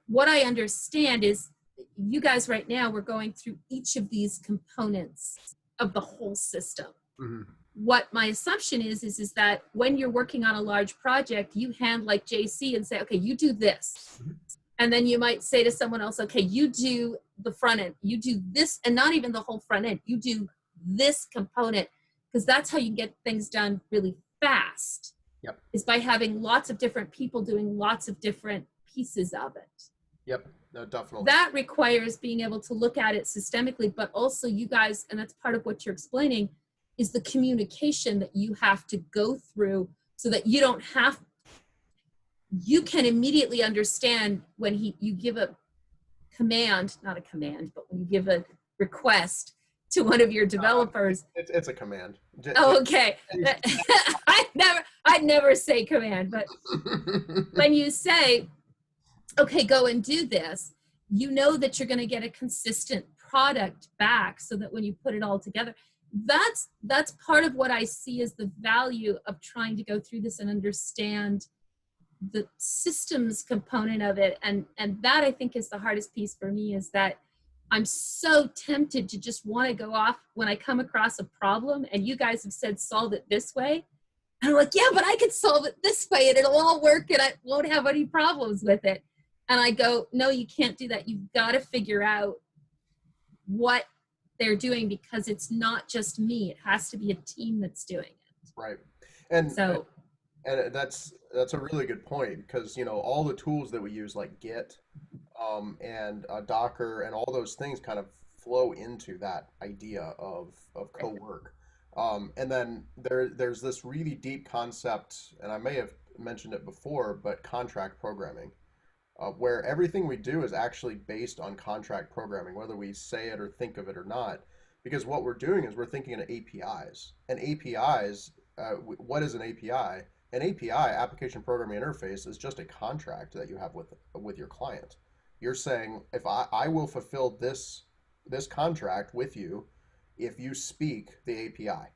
what I understand is, you guys right now, we're going through each of these components of the whole system. Mm-hmm. What my assumption is that when you're working on a large project, you hand like JC and say, okay, you do this. Mm-hmm. And then you might say to someone else, okay, you do the front end, you do this, and not even the whole front end, you do this component, because that's how you get things done really fast. Yep. Is by having lots of different people doing lots of different pieces of it. Yep, no, definitely. That requires being able to look at it systemically, but also you guys, and that's part of what you're explaining, is the communication that you have to go through, so that you can immediately understand when you give a command, not a command, but when you give a request to one of your developers. It's a command. Oh, okay. I'd never say command, but when you say, okay, go and do this, you know that you're going to get a consistent product back, so that when you put it all together, that's part of what I see as the value of trying to go through this and understand the systems component of it. And that, I think, is the hardest piece for me, is that I'm so tempted to just want to go off when I come across a problem, and you guys have said, solve it this way. And I'm like, yeah, but I could solve it this way and it'll all work and I won't have any problems with it. And I go, no, you can't do that. You've got to figure out what they're doing, because it's not just me. It has to be a team that's doing it. Right. And that's a really good point, because all the tools that we use, like Git and Docker and all those things, kind of flow into that idea of co-work. And then there's this really deep concept, and I may have mentioned it before, but contract programming, where everything we do is actually based on contract programming, whether we say it or think of it or not. Because what we're doing is we're thinking in APIs. And APIs, what is an API? an API, application programming interface, is just a contract that you have with your client. You're saying, if I will fulfill this contract with you if you speak the API,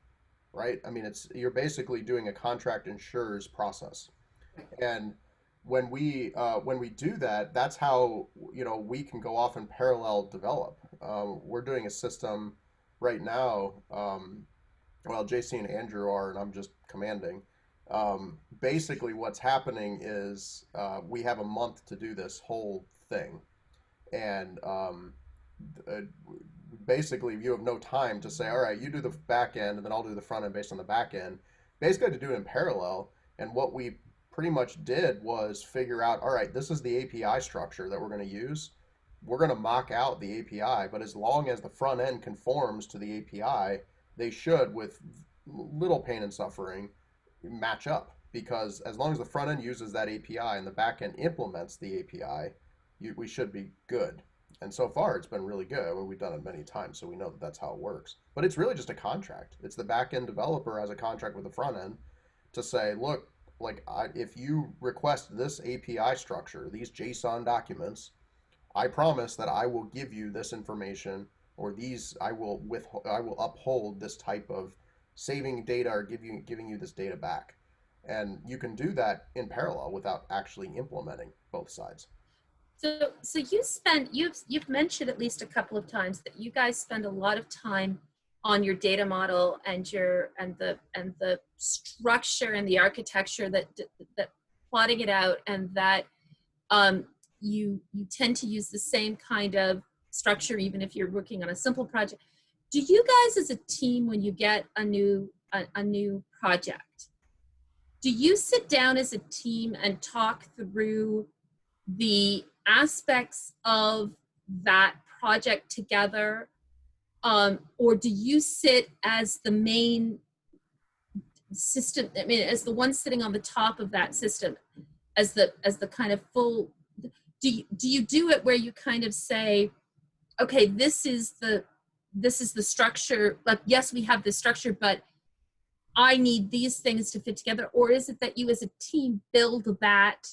right? I mean, you're basically doing a contract insurers process. And when we do that, that's how we can go off and parallel develop. We're doing a system right now. Well, JC and Andrew are, and I'm just commanding. Basically, what's happening is we have a month to do this whole thing, and uh, basically you have no time to say, all right, you do the back end, and then I'll do the front end based on the back end. Basically, to do it in parallel. And what we pretty much did was figure out, all right, this is the API structure that we're going to use. We're going to mock out the API, but as long as the front end conforms to the API, they should, with little pain and suffering, match up. Because as long as the front end uses that API and the back end implements the API, we should be good. And so far, it's been really good. I mean, we've done it many times, so we know that that's how it works. But it's really just a contract. It's the back end developer has a contract with the front end to say, look, like if you request this API structure, these JSON documents, I promise that I will give you this information, or I will uphold this type of saving data or giving you this data back. And you can do that in parallel without actually implementing both sides. So you've mentioned at least a couple of times that you guys spend a lot of time on your data model and the structure and the architecture that plotting it out, and that you tend to use the same kind of structure even if you're working on a simple project. Do you guys as a team, when you get a new project, do you sit down as a team and talk through the aspects of that project together, or do you sit as the main system, I mean, as the one sitting on the top of that system, as the kind of full, do you do it where you kind of say, okay, this is the structure, like, yes, we have this structure, but I need these things to fit together? Or is it that you as a team build that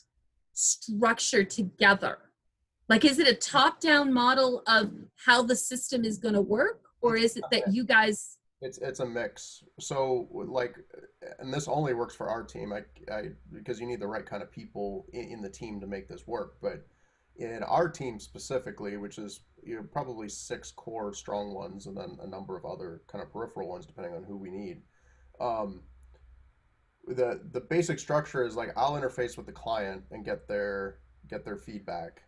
structure together? Like, is it a top-down model of how the system is going to work, or is it that you guys? It's a mix. So like, and this only works for our team. I because you need the right kind of people in the team to make this work. But in our team specifically, which is probably 6 core strong ones, and then a number of other kind of peripheral ones depending on who we need. Um, the basic structure is like, I'll interface with the client and get their feedback,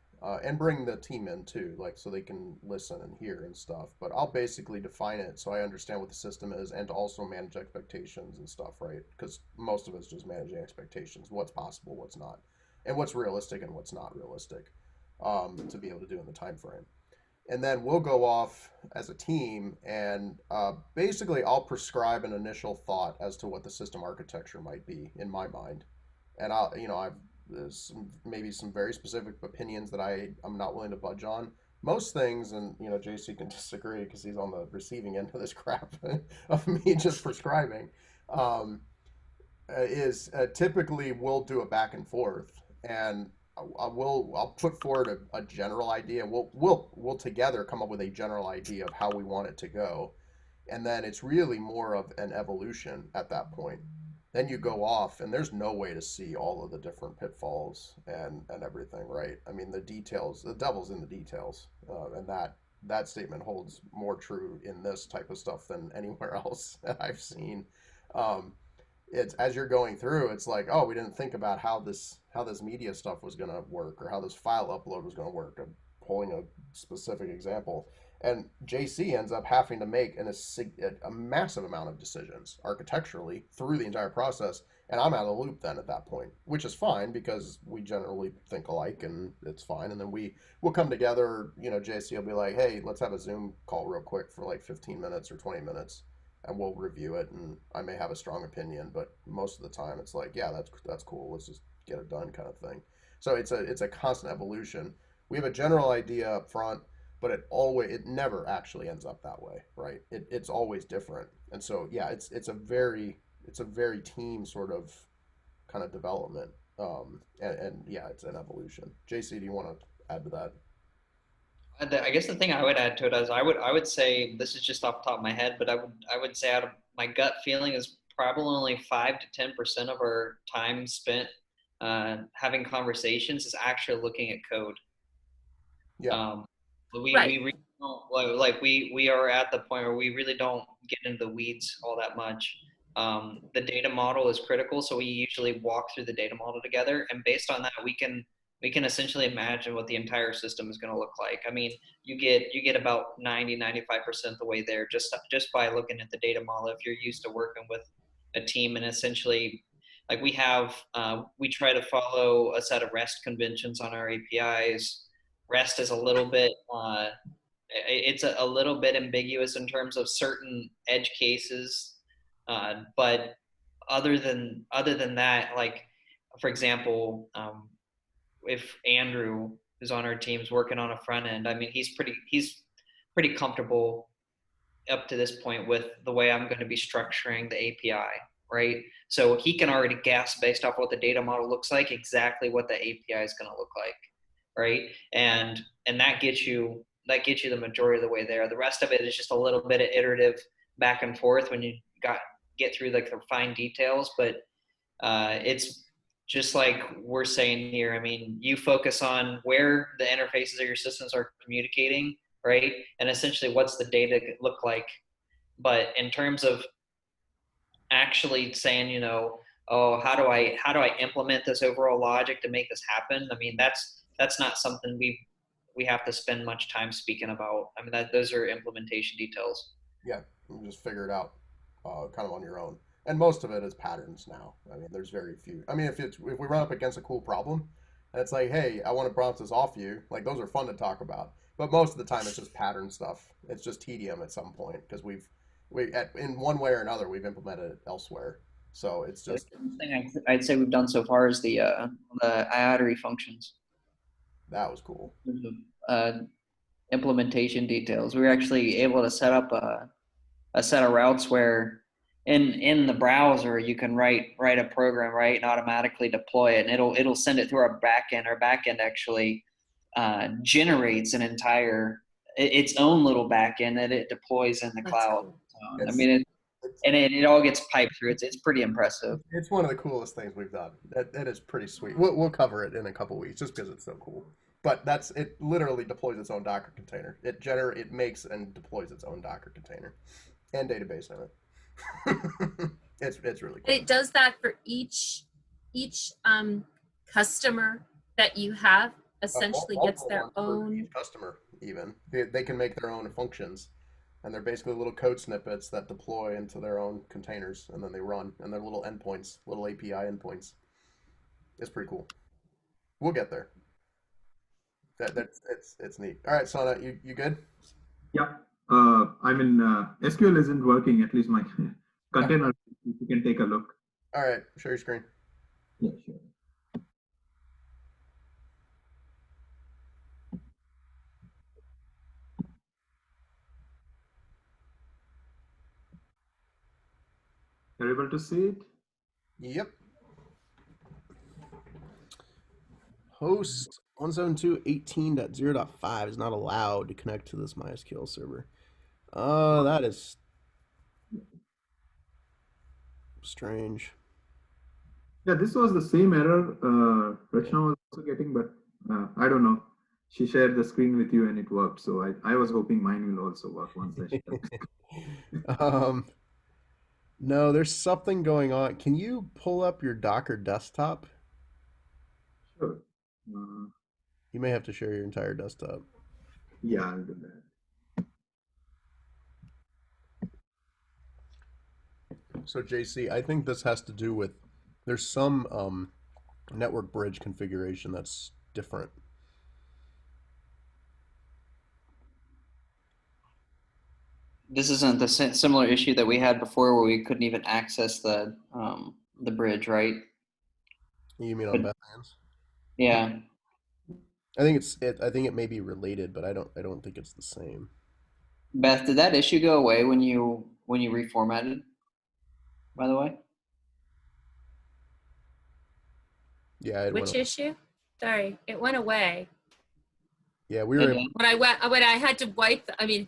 and bring the team in too, like, so they can listen and hear and stuff. But I'll basically define it so I understand what the system is, and to also manage expectations and stuff, right? Because most of it's just managing expectations, what's possible, what's not, and what's realistic and what's not realistic, to be able to do in the time frame. And then we'll go off as a team, and basically I'll prescribe an initial thought as to what the system architecture might be in my mind. And there's maybe some very specific opinions that I'm not willing to budge on. Most things, and JC can disagree because he's on the receiving end of this crap of me just prescribing, is typically we'll do a back and forth, and I'll put forward a general idea. We'll together come up with a general idea of how we want it to go, and then it's really more of an evolution at that point. Then you go off, and there's no way to see all of the different pitfalls and everything, right? I mean, the details, the devil's in the details, and that statement holds more true in this type of stuff than anywhere else that I've seen. It's, as you're going through, it's like, oh, we didn't think about how this media stuff was going to work, or how this file upload was going to work. I'm pulling a specific example, and JC ends up having to make a massive amount of decisions architecturally through the entire process, and I'm out of the loop then at that point, which is fine because we generally think alike, and it's fine. And then we'll come together. JC will be like, hey, let's have a Zoom call real quick for like 15 minutes or 20 minutes, and we'll review it. And I may have a strong opinion, but most of the time it's like, yeah, that's cool, let's just get it done, kind of thing. So it's a constant evolution. We have a general idea up front, but it never actually ends up that way, right? It's always different. And so yeah, it's a very team sort of kind of development. And yeah, it's an evolution. JC, do you want to add to that? I guess the thing I would add to it is I would say this is just off the top of my head, but I would say out of my gut feeling is probably only 5 to 10% of our time spent having conversations is actually looking at code. Yeah. Right. We really don't, like we are at the point where we really don't get into the weeds all that much. The data model is critical, so we usually walk through the data model together, and based on that, we can essentially imagine what the entire system is going to look like. I mean, you get about 90-95% the way there just by looking at the data model. If you're used to working with a team, and essentially, like we try to follow a set of REST conventions on our APIs. REST is a little bit it's a little bit ambiguous in terms of certain edge cases, but other than that, like for example, if Andrew is on our teams working on a front end, I mean he's pretty comfortable up to this point with the way I'm going to be structuring the API, right? So he can already guess based off what the data model looks like exactly what the API is going to look like, right? And that gets you the majority of the way there. The rest of it is just a little bit of iterative back and forth when you get through like the fine details, but it's just like we're saying here. I mean, you focus on where the interfaces of your systems are communicating, right? And essentially what's the data look like. But in terms of actually saying, oh, how do I implement this overall logic to make this happen? I mean, that's not something we have to spend much time speaking about. I mean, those are implementation details. Yeah, you just figure it out, kind of on your own. And most of it is patterns now. I mean, there's very few. I mean, if we run up against a cool problem, and it's like, hey, I want to bounce this off you. Like those are fun to talk about. But most of the time, it's just pattern stuff. It's just tedium at some point because in one way or another we've implemented it elsewhere. So it's The just thing I'd say we've done so far is the IATRI functions. that was cool. Uh, implementation details. We were actually able to set up a set of routes where in the browser you can write a program, right, and automatically deploy it, and it'll send it through our backend. Our backend actually generates an entire its own little backend that it deploys in the That's cloud. cool. I It's mean, it's it all gets piped through. It's pretty impressive. it's one of the coolest things we've done. That is pretty sweet. We'll cover it in a couple weeks just because it's so cool. But it literally deploys its own Docker container. It makes and deploys its own Docker container and database in it. It's really cool. And it does that for each customer that you have. Essentially gets Multiple their ones for own. each customer even. They can make their own functions, and they're basically little code snippets that deploy into their own containers, and then they run, and they're little endpoints, little API endpoints. It's pretty cool. We'll get there. That's it's neat. All right, Sana, you good? Yeah. I mean, SQL isn't working, at least my container. If you can take a look. All right, share your screen. Yeah, sure. You're able to see it? Yep. Host 172.18.0.5 is not allowed to connect to this MySQL server. That is strange. Yeah, this was the same error Rachna was also getting, but I don't know. She shared the screen with you and it worked. So I was hoping mine will also work once I share. No, there's something going on. Can you pull up your Docker desktop? Sure. Uh, You may have to share your entire desktop. yeah, I'll do that. So JC, I think this has to do with there's some network bridge configuration that's different. This isn't the similar issue that we had before where we couldn't even access the bridge, right? You mean on But Bethlehem's? yeah, I think it may be related, but I don't think it's the same. Beth, did that issue go away when you reformatted? By the way, Yeah, it Which went. issue? Sorry, it went away. Yeah, we were able. When I had to wipe, I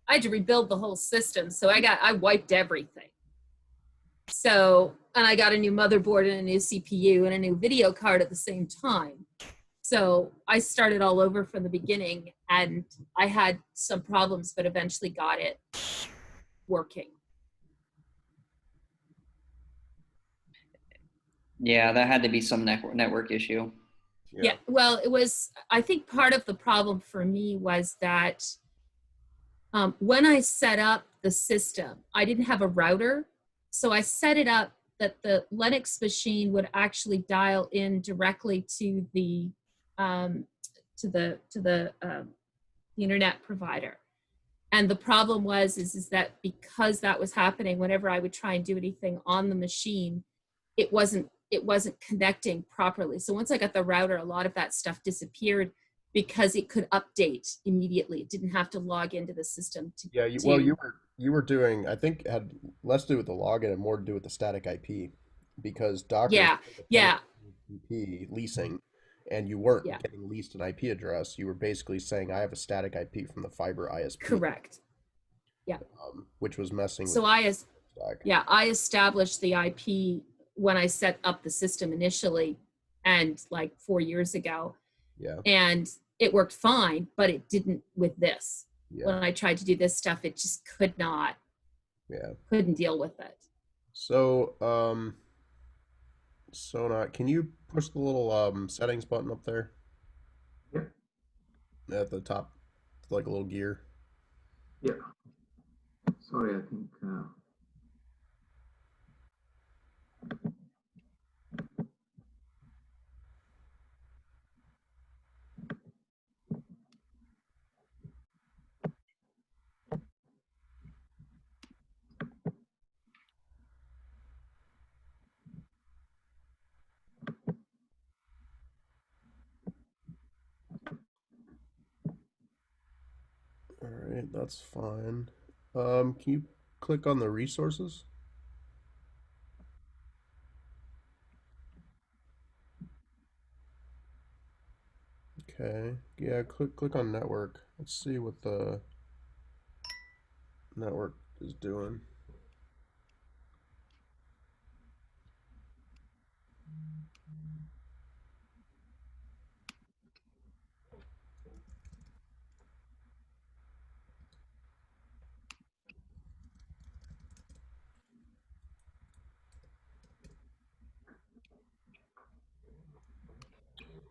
had to rebuild the whole system. So I wiped everything. So, and I got a new motherboard and a new CPU and a new video card at the same time. So I started all over from the beginning, and I had some problems, but eventually got it working. Yeah, that had to be some network issue. Yeah. Well, it was, I think part of the problem for me was that when I set up the system, I didn't have a router. So I set it up that the Linux machine would actually dial in directly to the internet provider. And the problem is that because that was happening, whenever I would try and do anything on the machine, it wasn't connecting properly. So once I got the router, a lot of that stuff disappeared because it could update immediately. It didn't have to log into the system to. Yeah, you were doing. I think it had less to do with the login and more to do with the static IP, because Docker is Yeah. IP leasing, and you weren't Yeah. getting leased an IP address. You were basically saying I have a static IP from the fiber ISP. Correct. Yeah. Which was messing with. So I established the IP when I set up the system initially, and like 4 years ago. Yeah. And it worked fine, but it didn't with this. Yeah. When I tried to do this stuff, it just couldn't deal with it. So, Sona, can you push the little settings button up there? Yeah. At the top, like a little gear. Yeah. Sorry, I think. All right, that's fine. Can you click on the resources? Okay. Yeah, click on network. Let's see what the network is doing.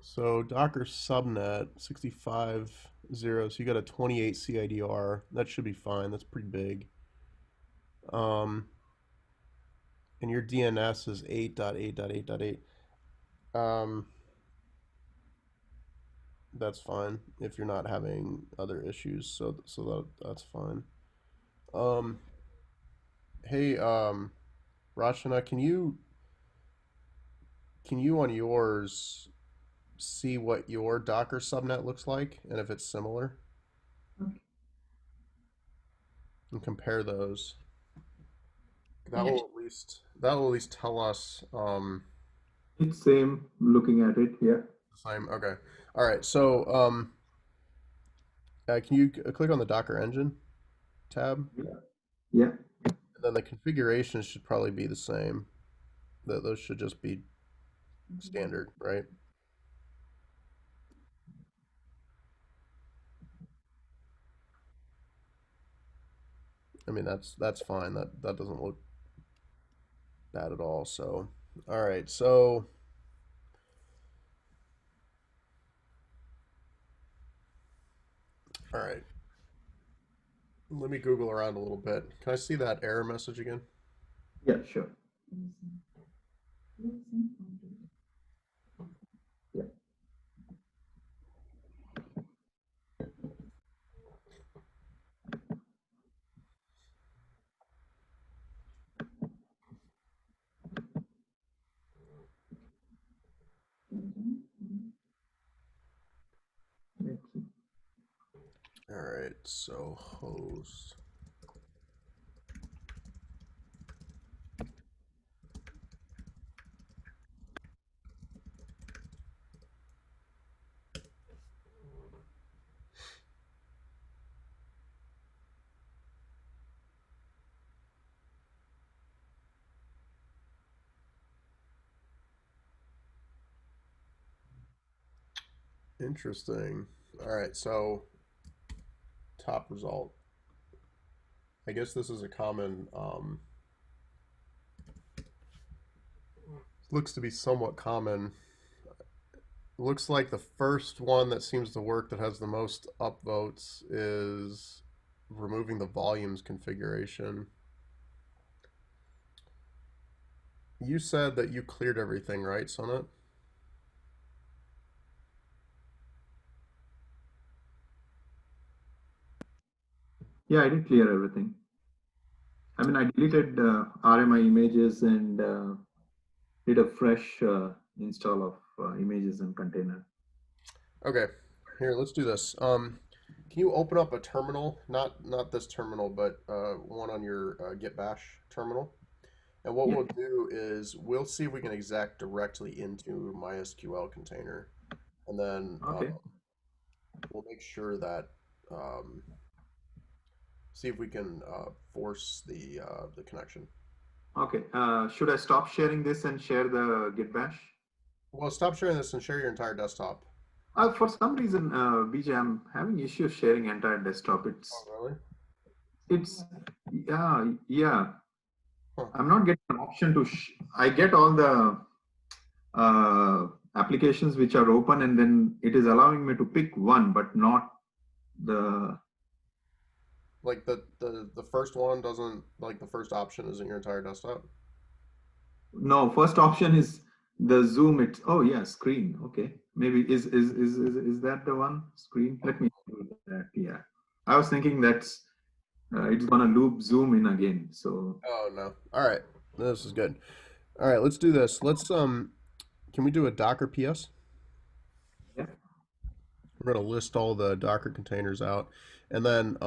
So Docker subnet 65.0, so you got a 28 CIDR. That should be fine. That's pretty big. And your DNS is 8.8.8.8. That's fine if you're not having other issues. So that's fine. Hey, Rachana, can you on yours see what your Docker subnet looks like and if it's similar? Okay. And compare those. Yeah. That will at least tell us It's same looking at it, yeah. same. Okay. All right. So can you click on the Docker engine tab? Yeah. And then the configurations should probably be the same. Those should just be standard, right? I mean that's fine. That doesn't look bad at all. So all right. So all right. Let me Google around a little bit. Can I see that error message again? Yeah, sure. Yeah. Let's see. All right. So host. Interesting. All right, so top result. I guess this is a common, looks to be somewhat common. Looks like the first one that seems to work that has the most upvotes is removing the volumes configuration. You said that you cleared everything, right, Sonat? Yeah, I did clear everything. I mean, I deleted RMI images and did a fresh install of images and container. Okay, here, let's do this. Can you open up a terminal? Not this terminal, but one on your Git Bash terminal. And what Yeah. we'll do is we'll see if we can exec directly into MySQL container, and then Okay. we'll make sure that um, see if we can force the connection. Okay. Should I stop sharing this and share the Git Bash? Well, stop sharing this and share your entire desktop. For some reason, BJ, I'm having issues sharing entire desktop. Oh, It's, yeah. Huh. I'm not getting an option to. I get all the applications which are open, and then it is allowing me to pick one, but not the. Like the first one doesn't, like the first option isn't your entire desktop. No, first option is the Zoom. It's yeah, screen. Okay, maybe is that the one? Screen. Let me do that. Yeah, I was thinking that's it's gonna loop Zoom in again. So. Oh no. All right. This is good. All right, let's do this. Let's can we do a Docker PS? Yeah. We're gonna list all the Docker containers out, and then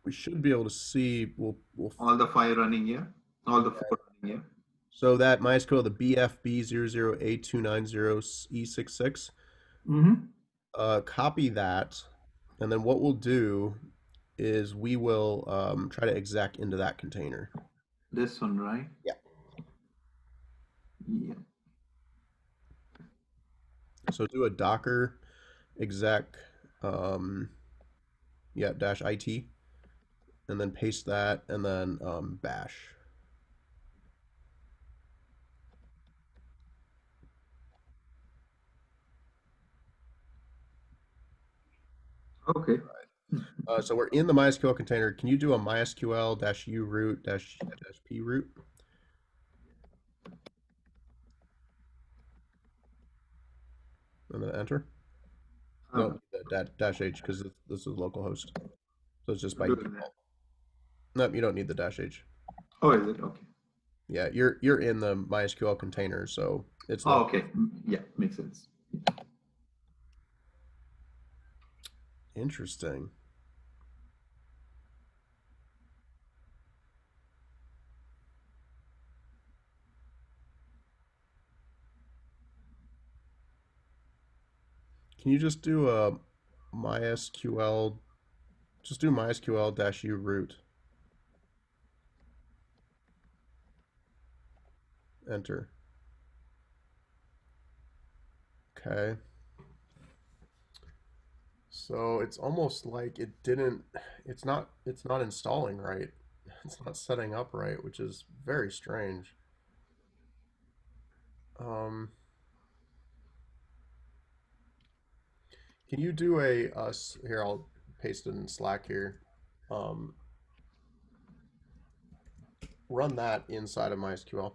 we should be able to see. We'll All the 5 running here. All the 4 running here. so that MySQL the BFB00A290E66. Mm-hmm. Copy that, and then what we'll do is we will try to exec into that container. This one, right? Yeah. Yeah. So do a Docker exec, yeah, -IT, and then paste that, and then bash. Okay. So we're in the MySQL container. Can you do a MySQL-u root -p root? And then enter. No, -h because this is localhost. So it's just by default. No, you don't need the -h. Oh, is it? Okay. Yeah, you're in the MySQL container, so it's Oh, local. okay. Yeah, makes sense. Interesting. Can you just do a MySQL? Just do MySQL-u root. Enter. Okay. So it's almost like it didn't, it's not installing right. It's not setting up right, which is very strange. Um, can you do a here, I'll paste it in Slack here. Run that inside of MySQL.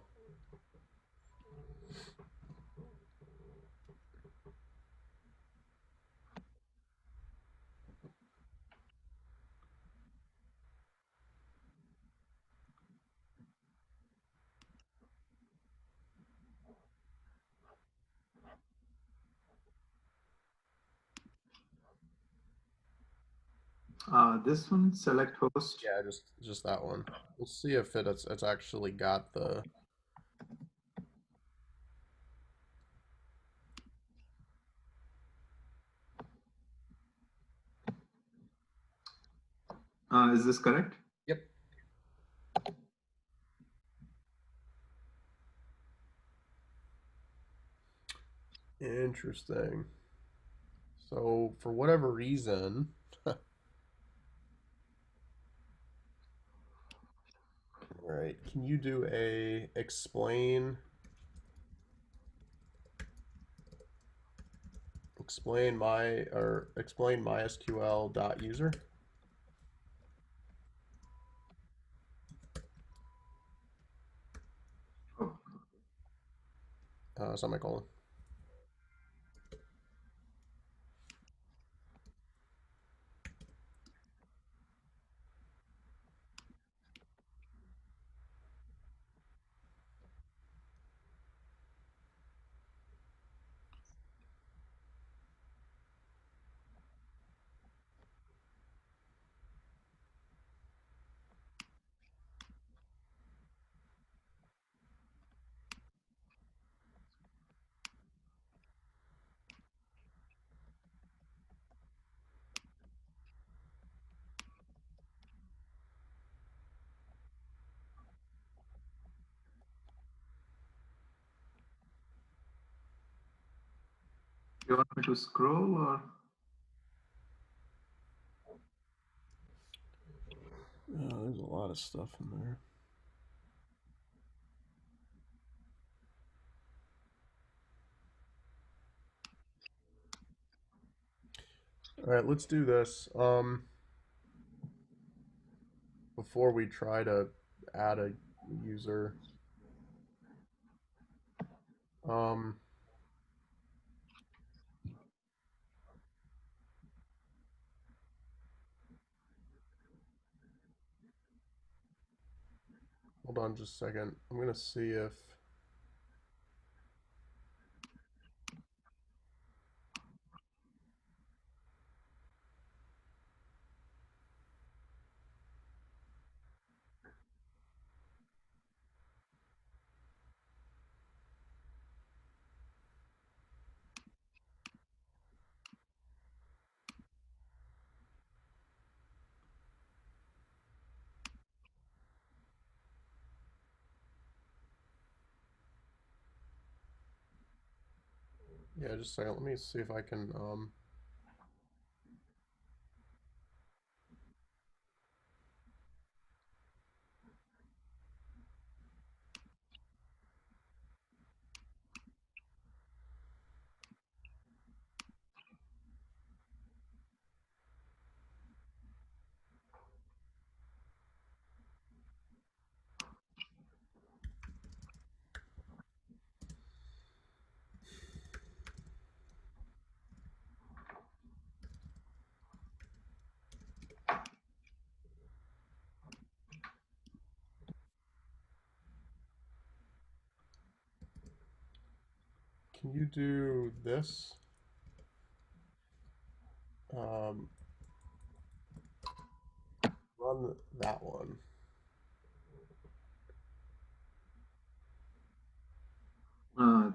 This one, select host. Yeah, just that one. We'll see if it's actually got the. Is this correct? Yep. Interesting. So for whatever reason, all right, can you do a explain MySQL dot user Oh, semicolon. you want me to scroll or? There's a lot of stuff in there. All right, let's do this. Before we try to add a user, um, hold on just a second. I'm gonna see if yeah, just a second. Let me see if I can can you do this? Um, run that one. Uh,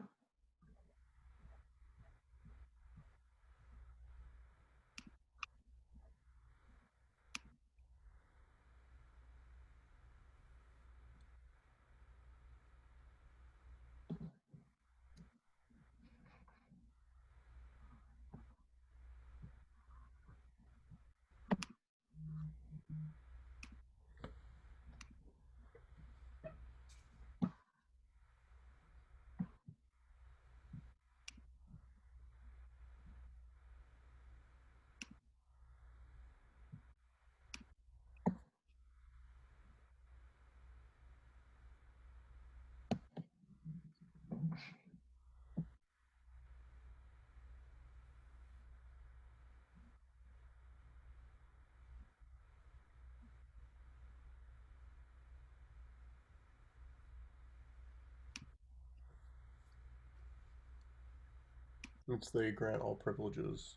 It's the grant all privileges.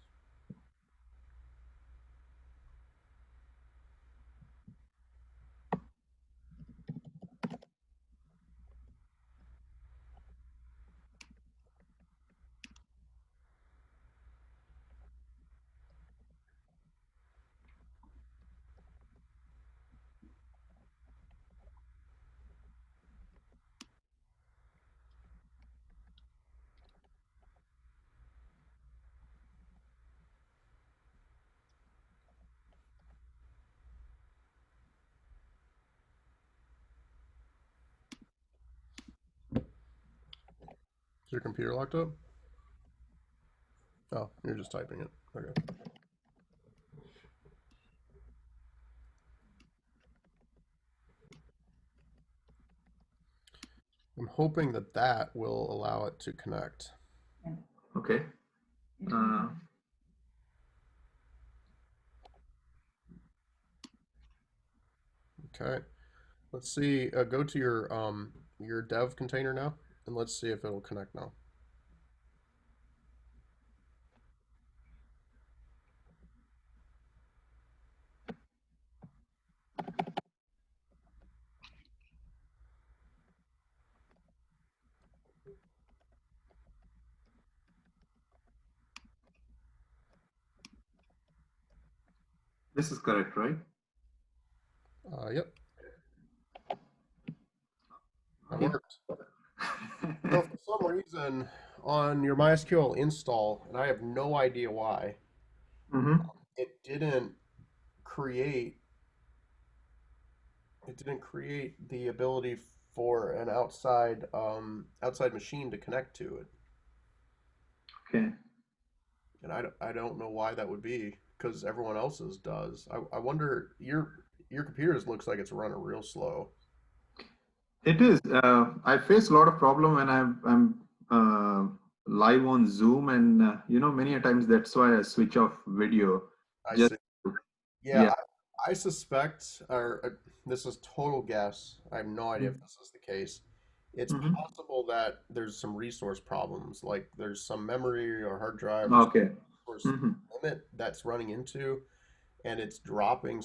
Is your computer locked up? Oh, you're just typing it. Okay. I'm hoping that that will allow it to connect. Okay. Uh, Okay. Let's see. Go to your dev container now, and let's see if it'll connect now. this is correct, right? Yep, that worked. So for some reason on your MySQL install, and I have no idea why, Mm-hmm. it didn't create the ability for an outside machine to connect to it. Okay. And I don't know why that would be because everyone else's does. I wonder your computer's looks like it's running real slow. It is. I face a lot of problem when I'm live on Zoom, and many a times that's why I switch off video. I Just see. Yeah, yeah. I suspect, or this is total guess. I have no idea if this is the case. It's Mm-hmm. possible that there's some resource problems, like there's some memory or hard drive or some Okay. resource Mm-hmm. limit that's running into, and it's dropping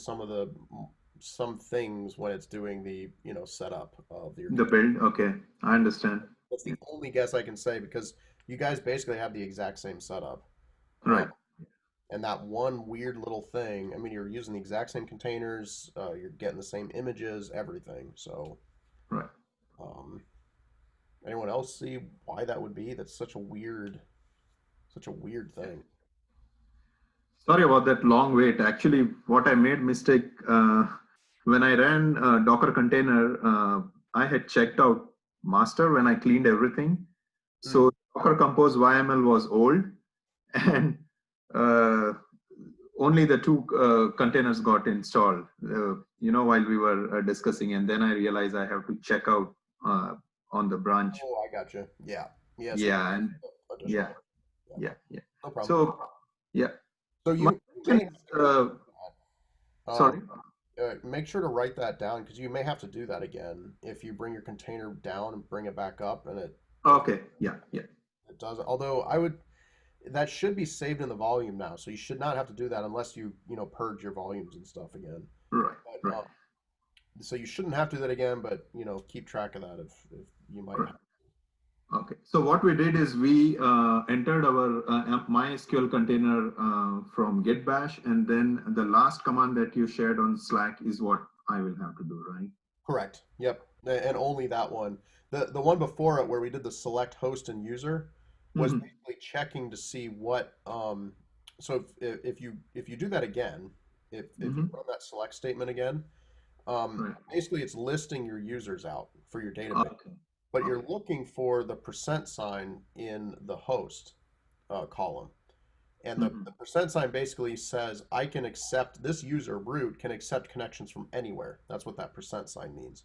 some things when it's doing the setup of your The computer. build. Okay, I understand. That's the only guess I can say because you guys basically have the exact same setup. Uh, Right. and that one weird little thing, I mean, you're using the exact same containers, you're getting the same images, everything. So, Right. um, anyone else see why that would be? That's such a weird thing. Sorry about that long wait. Actually, what I made mistake when I ran Docker container, I had checked out master when I cleaned everything. Hmm. So Docker Compose YML was old, and uh, only the two containers got installed. While we were discussing, and then I realized I have to check out on the branch. Oh, I gotcha. Yeah. Yeah. So Yeah, and additional yeah, work. Yeah. yeah. No problem. So yeah, So my you may question have is, to go through that. sorry. Make sure to write that down because you may have to do that again if you bring your container down and bring it back up, and Okay, yeah, yeah. it does. Although that should be saved in the volume now, so you should not have to do that unless you purge your volumes and stuff again. Right, But right, so you shouldn't have to do that again, but keep track of that if you might right. have. Okay. So what we did is we entered our MySQL container from Git Bash, and then the last command that you shared on Slack is what I will have to do, right? Correct. Yep. And only that one. The one before it where we did the select host and user was Mm-hmm. basically checking to see what so if you do that again, if you Mm-hmm. run that select statement again, Right. basically it's listing your users out for your database, Okay. but Okay. you're looking for the percent sign in the host column. And the, Mm-hmm. the percent sign basically says I can accept this user root can accept connections from anywhere. That's what that percent sign means.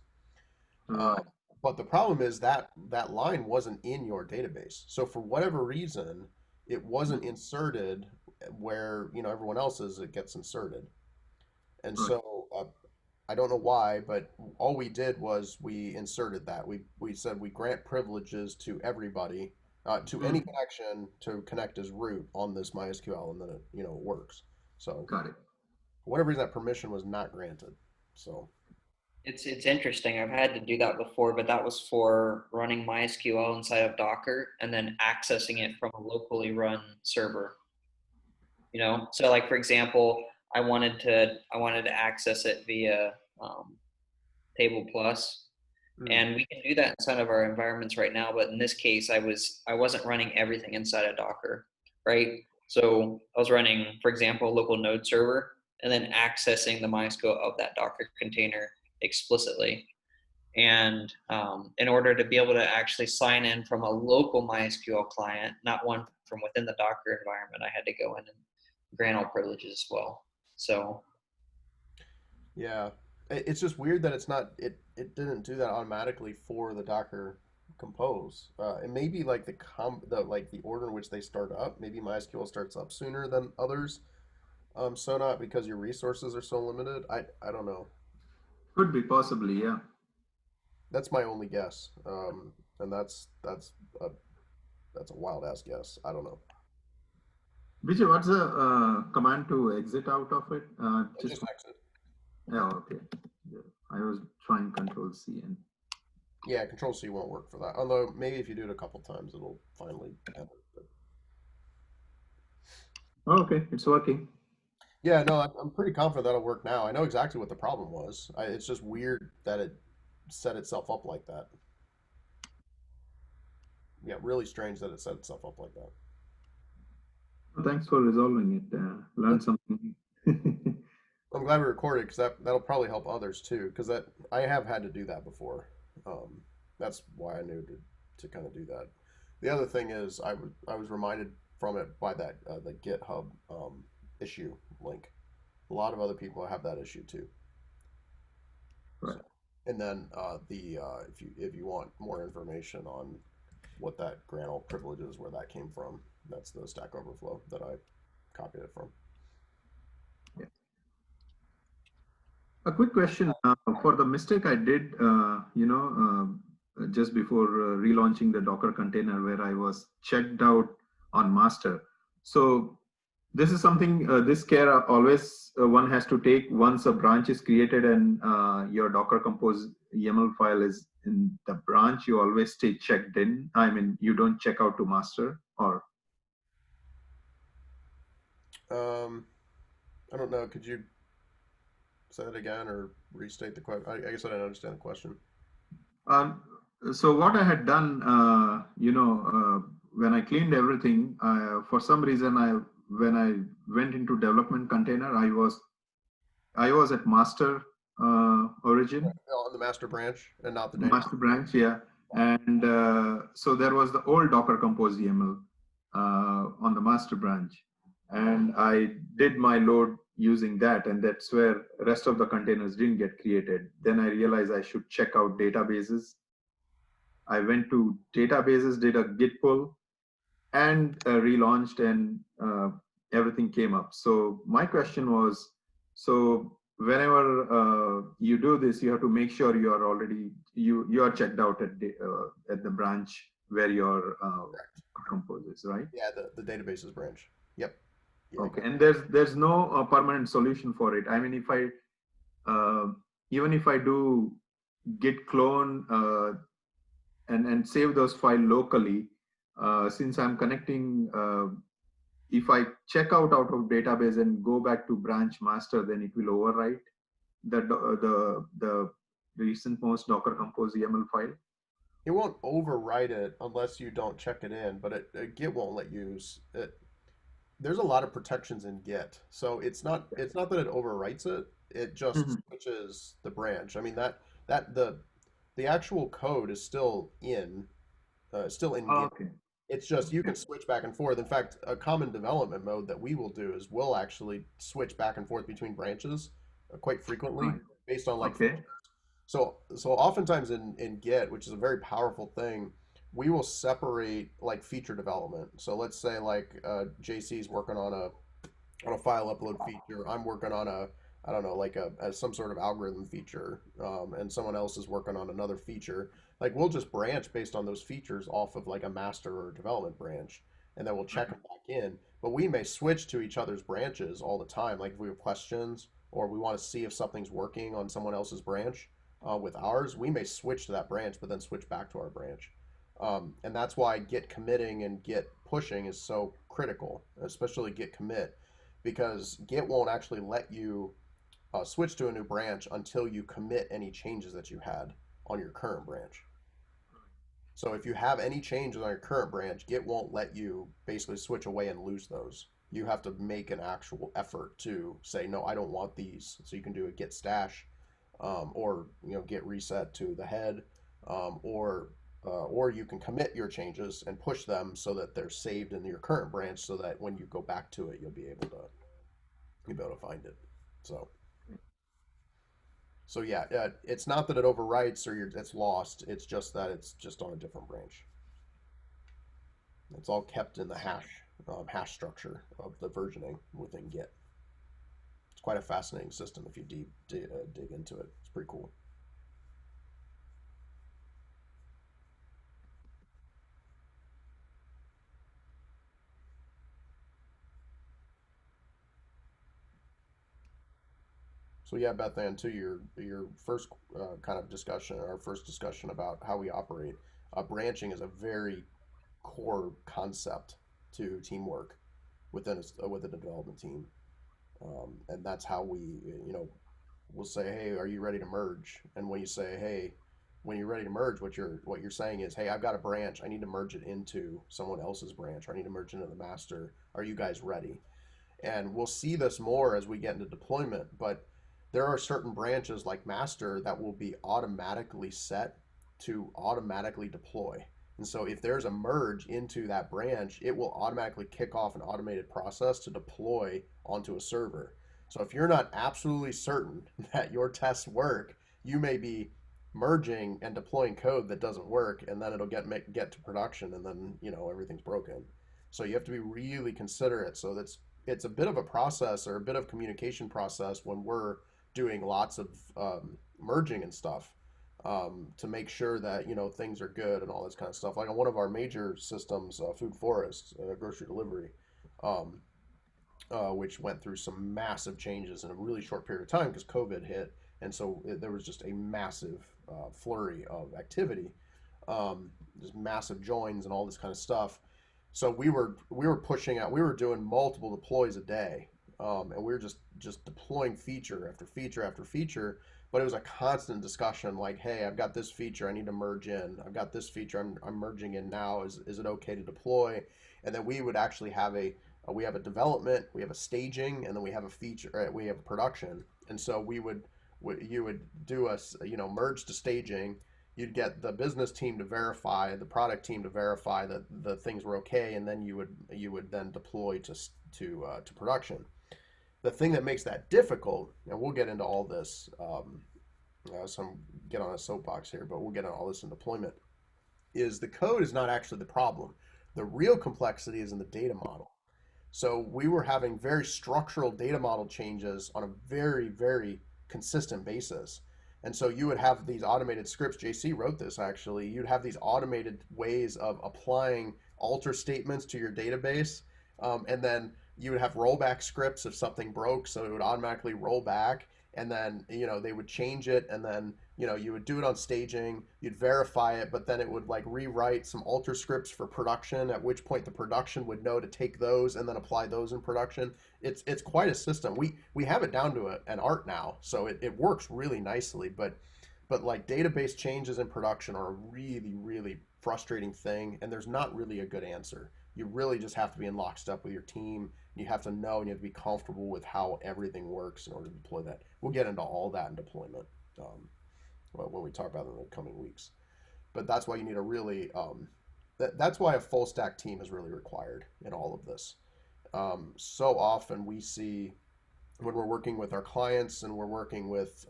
Uh, Right. but the problem is that line wasn't in your database. So for whatever reason, it wasn't inserted where everyone else's it gets inserted. And Right. so I don't know why, but all we did was we inserted that. We said we grant privileges to everybody, to any Mm-hmm. connection to connect as root on this MySQL, and then it works. So Got it. for whatever reason, that permission was not granted. So It's interesting. I've had to do that before, but that was for running MySQL inside of Docker and then accessing it from a locally run server. So like for example, I wanted to access it via Table Plus, mm, and we can do that inside of our environments right now. But in this case, I wasn't running everything inside of Docker, right? So I was running, for example, a local node server, and then accessing the MySQL of that Docker container explicitly. And in order to be able to actually sign in from a local MySQL client, not one from within the Docker environment, I had to go in and grant all privileges as well. So Yeah, it's just weird that it's not it didn't do that automatically for the Docker Compose. And maybe like the order in which they start up. Maybe MySQL starts up sooner than others. So not because your resources are so limited. I don't know. Could be possibly, yeah. That's my only guess. And a that's a wild ass guess. I don't know. Vijay, what's the command to exit out of it? Just Just exit. yeah, okay. Yeah. I was trying Control C and Yeah, Control C won't work for that. Although maybe if you do it a couple times, it'll finally have it. But oh, okay, it's working. yeah, no, I'm pretty confident that'll work now. I know exactly what the problem was. It's just weird that it set itself up like that. Yeah, really strange that it set itself up like that. Thanks for resolving it. Learned something. I'm glad we recorded because that'll probably help others too. Because that I have had to do that before. That's why I knew to kind of do that. The other thing is I was reminded from it by that the GitHub issue link. A lot of other people have that issue too. Right. So, and then if you want more information on what that grant all privilege is, where that came from, that's the Stack Overflow that I copied it from. Yeah. A quick question for the mistake I did, just before relaunching the Docker container where I was checked out on master. So this is something, this care always one has to take once a branch is created and your Docker Compose YAML file is in the branch, you always stay checked in. I mean, you don't check out to master or? I don't know. Could you say that again or restate the question? I guess I didn't understand the question. Um, so what I had done, when I cleaned everything, for some reason, when I went into development container, I was at master origin, On the master branch and not the data. master branch, yeah. And so there was the old Docker Compose YAML on the master branch, and I did my load using that, and that's where rest of the containers didn't get created. Then I realized I should check out databases. I went to databases, did a git pull, and relaunched, and everything came up. So my question was, so whenever you do this, you have to make sure you are already you are checked out at the branch where your compose is, right? Yeah, the databases branch. Yep. Yeah, Okay, and there's no permanent solution for it. I mean, if I even if I do git clone and save those files locally, since I'm connecting, if I check out of database and go back to branch master, then it will overwrite the recent most Docker Compose YAML file. it won't overwrite it unless you don't check it in, but Git won't let you use it. There's a lot of protections in Git, so it's not that it overwrites it. It just Mhm. switches the branch. I mean that the actual code is still in Oh, Git. okay. It's just you can switch back and forth. In fact, a common development mode that we will do is we'll actually switch back and forth between branches quite frequently Right. based on like Okay. so oftentimes in Git, which is a very powerful thing, we will separate like feature development. So let's say like JC's working on a file upload feature. I'm working on a I don't know like some sort of algorithm feature, and someone else is working on another feature. Like we'll just branch based on those features off of like a master or development branch, and then we'll check them back in. But we may switch to each other's branches all the time. Like if we have questions or we want to see if something's working on someone else's branch with ours, we may switch to that branch, but then switch back to our branch. And that's why Git committing and Git pushing is so critical, especially Git commit, because Git won't actually let you switch to a new branch until you commit any changes that you had on your current branch. So if you have any changes on your current branch, Git won't let you basically switch away and lose those. You have to make an actual effort to say, no, I don't want these. So you can do a Git stash or get reset to the head, or you can commit your changes and push them so that they're saved in your current branch, so that when you go back to it, you'll be able to find it. So yeah, it's not that it overwrites or it's lost. It's just that it's just on a different branch. It's all kept in the hash structure of the versioning within Git. It's quite a fascinating system if you dig into it. It's pretty cool. So yeah, Beth Ann, to your first kind of discussion, our first discussion about how we operate, branching is a very core concept to teamwork within a development team, and that's how we'll say, hey, are you ready to merge? And when you say, hey, when you're ready to merge, what you're saying is, hey, I've got a branch, I need to merge it into someone else's branch, or I need to merge it into the master. Are you guys ready? And we'll see this more as we get into deployment, but there are certain branches like master that will be automatically set to automatically deploy. And so if there's a merge into that branch, it will automatically kick off an automated process to deploy onto a server. So if you're not absolutely certain that your tests work, you may be merging and deploying code that doesn't work, and then it'll get to production, and then everything's broken. So you have to be really considerate. So it's a bit of a process, or a bit of communication process, when we're doing lots of merging and stuff, to make sure that things are good and all this kind of stuff. Like on one of our major systems, Food Forest, grocery delivery, um, which went through some massive changes in a really short period of time because COVID hit, and so there was just a massive flurry of activity, just massive joins and all this kind of stuff. So we were pushing out. We were doing multiple deploys a day, and we were just deploying feature after feature after feature. But it was a constant discussion, like, hey, I've got this feature I need to merge in. I've got this feature I'm merging in now. Is it okay to deploy? And then we would actually have we have a development, we have a staging, and then we have a feature. We have a production. And so you would do a merge to staging. You'd get the business team to verify, the product team to verify that the things were okay, and then you would then deploy to production. The thing that makes that difficult, and we'll get into all this, some get on a soapbox here, but we'll get into all this in deployment, is the code is not actually the problem. The real complexity is in the data model. So we were having very structural data model changes on a very, very consistent basis. And so you would have these automated scripts. JC wrote this actually. You'd have these automated ways of applying alter statements to your database. And then you would have rollback scripts if something broke. So it would automatically roll back. And then, they would change it. And then, you would do it on staging. You'd verify it, but then it would like rewrite some alter scripts for production, at which point the production would know to take those and then apply those in production. It's quite a system. We have it down to an art now, so it works really nicely. But like database changes in production are a really, really frustrating thing, and there's not really a good answer. You really just have to be in lockstep with your team. You have to know, and you have to be comfortable with how everything works in order to deploy that. We'll get into all that in deployment, when we talk about it in the coming weeks. But that's why you need a really that's why a full stack team is really required in all of this. So often we see, when we're working with our clients and we're working with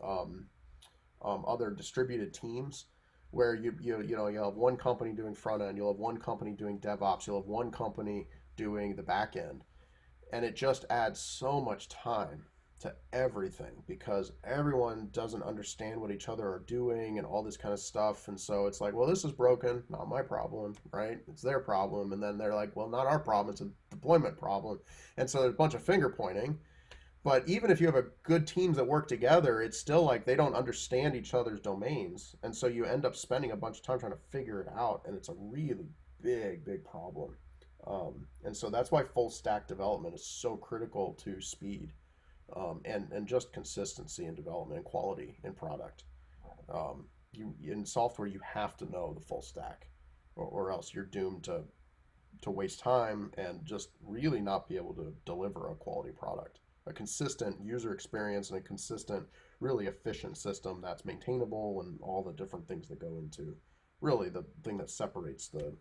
other distributed teams, where you'll have one company doing front end, you'll have one company doing DevOps, you'll have one company doing the back end, and it just adds so much time to everything because everyone doesn't understand what each other are doing and all this kind of stuff. And so it's like, well, this is broken, not my problem, right? It's their problem. And then they're like, well, not our problem, it's a deployment problem. And so there's a bunch of finger pointing. But even if you have a good teams that work together, it's still like they don't understand each other's domains. And so you end up spending a bunch of time trying to figure it out. And it's a really big, big problem. And so that's why full stack development is so critical to speed, and just consistency in development and quality in product. In software, you have to know the full stack, or else you're doomed to waste time and just really not be able to deliver a quality product, a consistent user experience, and a consistent really efficient system that's maintainable and all the different things that go into really the thing that separates the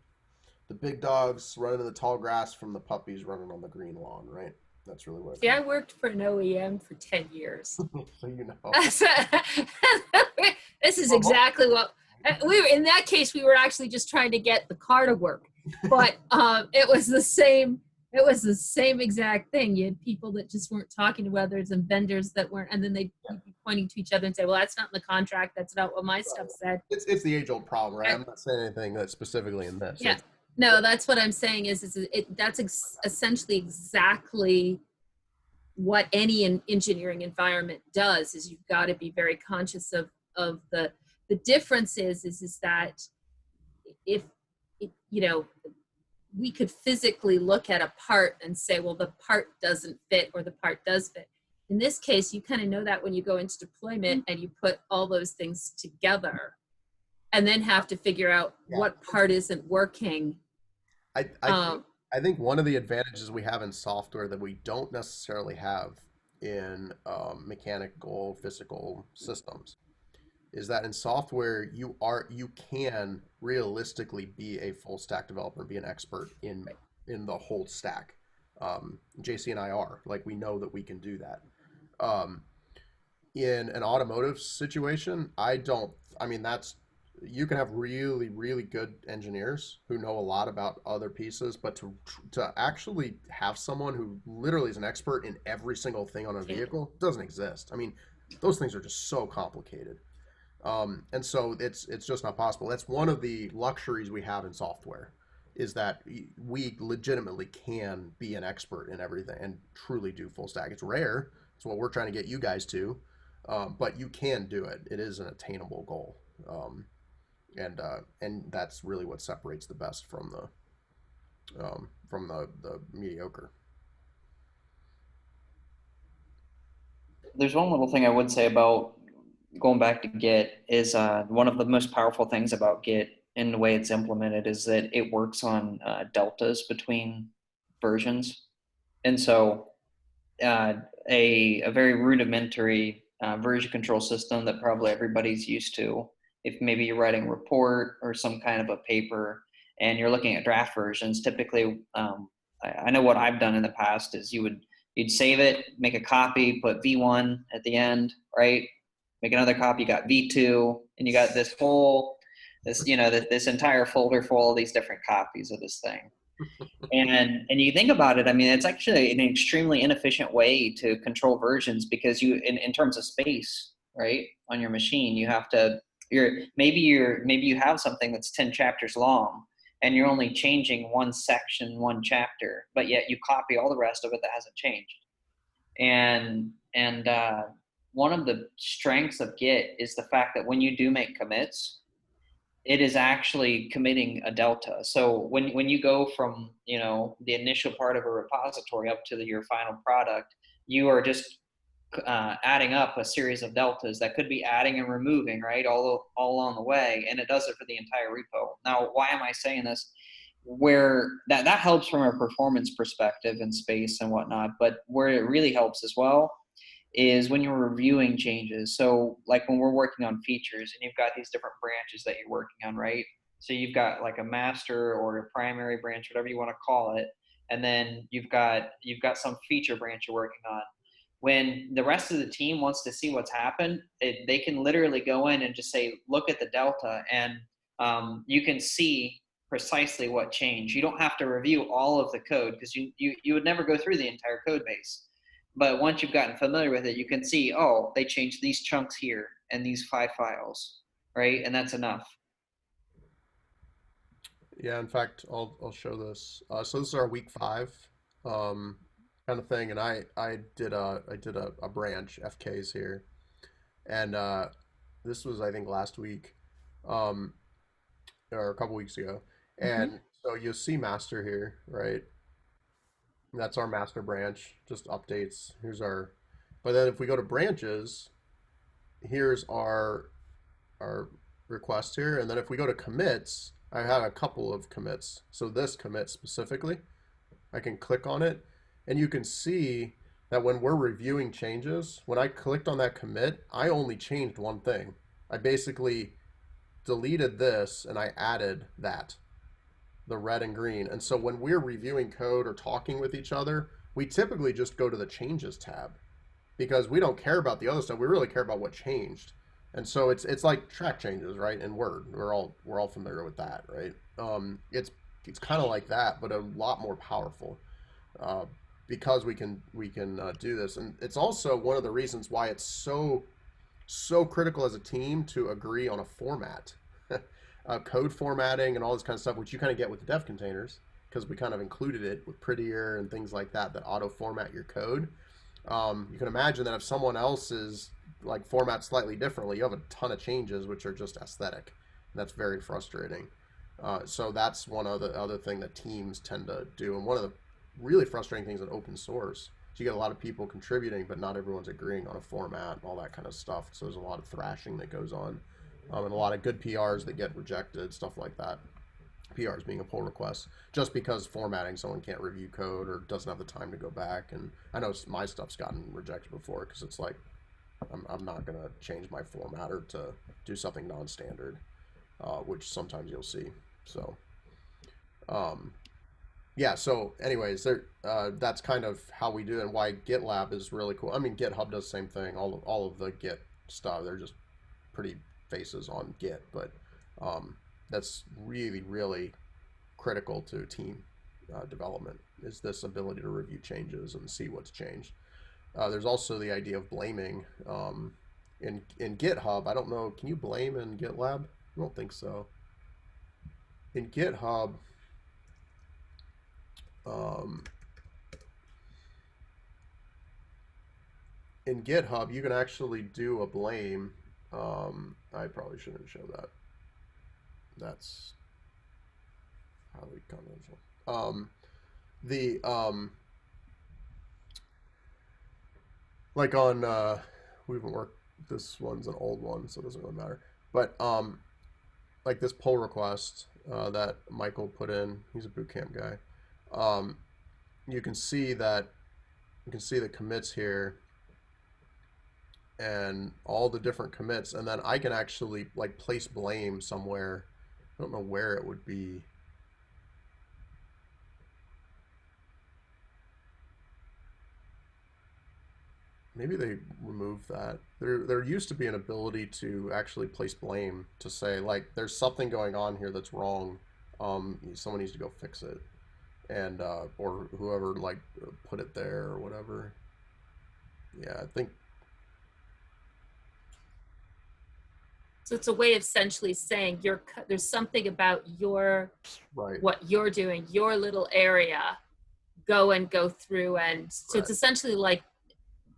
big dogs running in the tall grass from the puppies running on the green lawn, right? That's really what it See, I comes worked for an OEM for 10 years. to. So you know. This is Well, most exactly what we were in that case. We were actually just trying to get the car to work, but it was the same. It was the same exact thing. You had people that just weren't talking to others and vendors that weren't, and then they'd be pointing to each other and say, well, that's not in the contract. That's not what my stuff said. it's the age old problem, right? And, I'm not saying anything that's specifically in this. yeah. No, that's what I'm saying that's essentially exactly what any engineering environment does. Is you've got to be very conscious of the difference is that if you know, we could physically look at a part and say, well, the part doesn't fit or the part does fit. In this case, you kind of know that when you go into deployment and you put all those things together and then have to figure out what part isn't working. I think one of the advantages we have in software that we don't necessarily have in mechanical physical systems is that in software you can realistically be a full stack developer, be an expert in the whole stack. JC and I are like, we know that we can do that. In an automotive situation, I mean, that's, you can have really, really good engineers who know a lot about other pieces, but to actually have someone who literally is an expert in every single thing on a vehicle doesn't exist. I mean, those things are just so complicated. And so it's just not possible. That's one of the luxuries we have in software, is that we legitimately can be an expert in everything and truly do full stack. It's rare. It's what we're trying to get you guys to, but you can do it. It is an attainable goal. And that's really what separates the best from the mediocre. There's one little thing I would say about going back to Git is one of the most powerful things about Git in the way it's implemented is that it works on deltas between versions. And so a very rudimentary version control system that probably everybody's used to, if maybe you're writing a report or some kind of a paper and you're looking at draft versions, typically, I know what I've done in the past is you'd save it, make a copy, put V1 at the end, right? Make another copy, you got V2, and you got this entire folder for all these different copies of this thing. And you think about it, I mean, it's actually an extremely inefficient way to control versions, because in terms of space, right, on your machine, you have to, maybe you have something that's 10 chapters long and you're only changing one section, one chapter, but yet you copy all the rest of it that hasn't changed. And one of the strengths of Git is the fact that when you do make commits, it is actually committing a delta. So when you go from, the initial part of a repository up to your final product, you are just adding up a series of deltas that could be adding and removing, right, all along the way, and it does it for the entire repo. Now, why am I saying this? Where that helps from a performance perspective in space and whatnot, but where it really helps as well is when you're reviewing changes. So like when we're working on features and you've got these different branches that you're working on, right? So you've got like a master or a primary branch, whatever you want to call it, and then you've got some feature branch you're working on. When the rest of the team wants to see what's happened, they can literally go in and just say, look at the delta, and you can see precisely what changed. You don't have to review all of the code, because you would never go through the entire code base. But once you've gotten familiar with it, you can see, oh, they changed these chunks here and these 5 files, right? And that's enough. Yeah, in fact, I'll show this. So this is our week 5 kind of thing, and I did a branch FKs here, and this was, I think, last week, or a couple weeks ago, and so you'll see master here, right? That's our master branch, just updates. But then if we go to branches, here's our request here, and then if we go to commits, I had a couple of commits. So this commit specifically, I can click on it, and you can see that when we're reviewing changes, when I clicked on that commit, I only changed one thing. I basically deleted this and I added that, the red and green. And so when we're reviewing code or talking with each other, we typically just go to the changes tab because we don't care about the other stuff. We really care about what changed. And so it's like track changes, right? In Word, we're all familiar with that, right? It's kind of like that, but a lot more powerful uh, because we can do this, and it's also one of the reasons why it's so critical as a team to agree on a format, code formatting and all this kind of stuff, which you kind of get with the dev containers because we kind of included it with prettier and things like that that auto format your code. You can imagine that if someone else's like format slightly differently, you have a ton of changes which are just aesthetic. And that's very frustrating. So that's one other thing that teams tend to do, and one of the really frustrating things in open source. So you get a lot of people contributing, but not everyone's agreeing on a format and all that kind of stuff. So there's a lot of thrashing that goes on, and a lot of good PRs that get rejected, stuff like that. PRs being a pull request, just because formatting, someone can't review code or doesn't have the time to go back. And I know my stuff's gotten rejected before because it's like I'm not gonna change my formatter to do something non-standard, which sometimes you'll see. So yeah, so anyways, that's kind of how we do it and why GitLab is really cool. I mean, GitHub does the same thing. All of the Git stuff, they're just pretty faces on Git, but that's really, really critical to team development, is this ability to review changes and see what's changed. There's also the idea of blaming in GitHub. I don't know, can you blame in GitLab? I don't think so. In GitHub, you can actually do a blame. I probably shouldn't show that. That's highly confidential. The like on we haven't worked. This one's an old one, so it doesn't really matter. But like this pull request that Michael put in. He's a bootcamp guy. You can see that the commits here and all the different commits, and then I can actually like place blame somewhere. I don't know where it would be. Maybe they removed that. There used to be an ability to actually place blame, to say like there's something going on here that's wrong. Someone needs to go fix it, and or whoever like put it there or whatever. Yeah, I think. So it's a way of essentially saying there's something about Right. what you're doing, your little area. Go through, and so Right. it's essentially like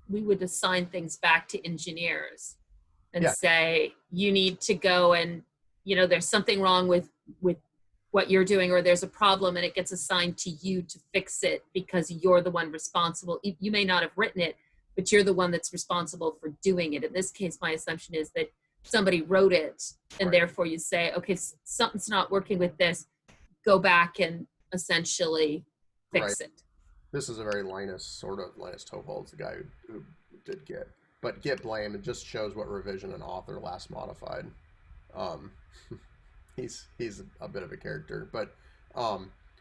we would assign things back to engineers and Yeah. say you need to go and there's something wrong with what you're doing, or there's a problem, and it gets assigned to you to fix it because you're the one responsible. You may not have written it, but you're the one that's responsible for doing it. In this case, my assumption is that somebody wrote it, and Right. therefore you say, okay, something's not working with this, go back and essentially fix Right. it. This is a very Linus Torvalds, the guy who did Git. But Git blame, it just shows what revision an author last modified. Um, he's a bit of a character, but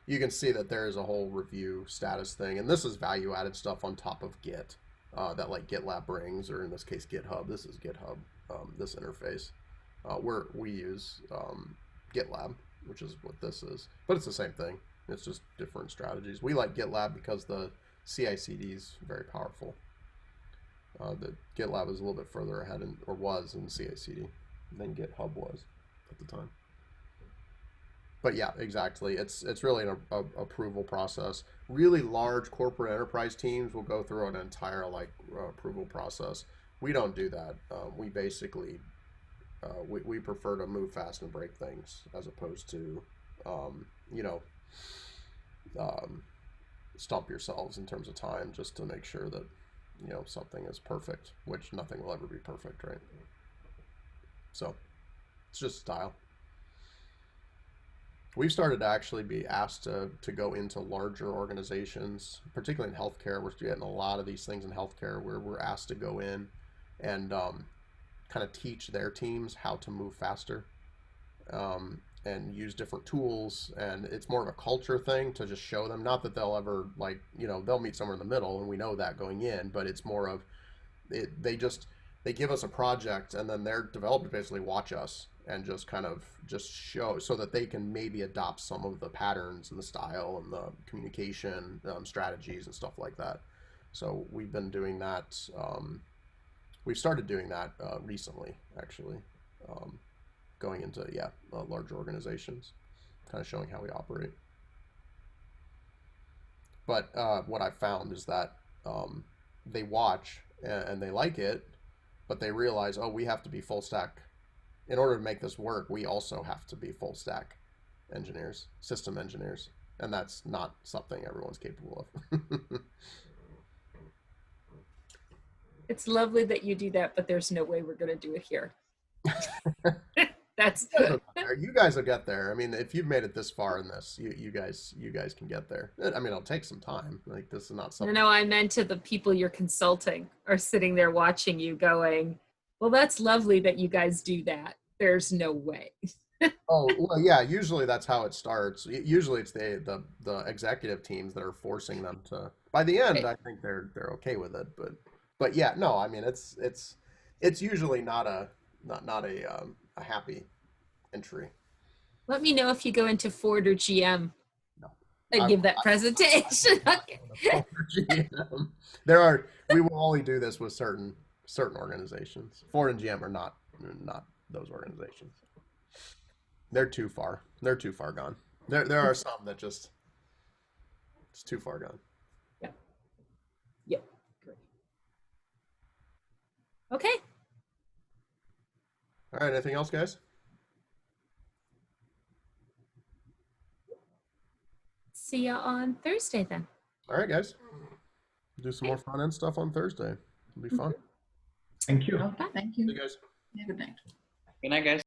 you can see that there is a whole review status thing, and this is value added stuff on top of Git that like GitLab brings, or in this case GitHub. This is GitHub, this interface. We use GitLab, which is what this is, but it's the same thing. It's just different strategies. We like GitLab because the CI/CD is very powerful. The GitLab is a little bit further ahead, or was in CI/CD than GitHub was at the time. But yeah, exactly. It's really an approval process. Really large corporate enterprise teams will go through an entire approval process. We don't do that. We basically we prefer to move fast and break things as opposed to stump yourselves in terms of time just to make sure that something is perfect, which nothing will ever be perfect, right? So it's just style. We've started to actually be asked to go into larger organizations, particularly in healthcare. We're getting a lot of these things in healthcare where we're asked to go in and kind of teach their teams how to move faster, and use different tools. And it's more of a culture thing to just show them. Not that they'll ever, like, they'll meet somewhere in the middle, and we know that going in, but it's more of they give us a project, and then their developers basically watch us and just kind of just show so that they can maybe adopt some of the patterns and the style and the communication strategies and stuff like that. So we've been doing that. We've started doing that recently, actually, going into larger organizations, kind of showing how we operate. But what I've found is that they watch and they like it, but they realize, oh, we have to be full stack. In order to make this work, we also have to be full stack engineers, system engineers, and that's not something everyone's capable of. It's lovely that you do that, but there's no way we're going to do it here. That's you guys will get there. I mean, if you've made it this far in this, you guys can get there. I mean, it'll take some time. Like, this is not something. No, I meant to the people you're consulting are sitting there watching you going, well, that's lovely that you guys do that. There's no way. Oh, well, yeah, usually that's how it starts. Usually it's the executive teams that are forcing them to. By the end, I think they're okay with it, but yeah, no, I mean, it's usually not a happy entry. Let me know if you go into Ford or GM No. and give that presentation. We will only do this with certain organizations. Ford and GM are not those organizations. They're too far. They're too far gone. There are some that it's too far gone. Yeah. Yep. Great. Okay. All right. Anything else, guys? See ya on Thursday then. All right, guys. Do some more front end stuff on Thursday. It'll be fun. Thank you. Okay, thank you. See you guys. Good night. Good night, guys.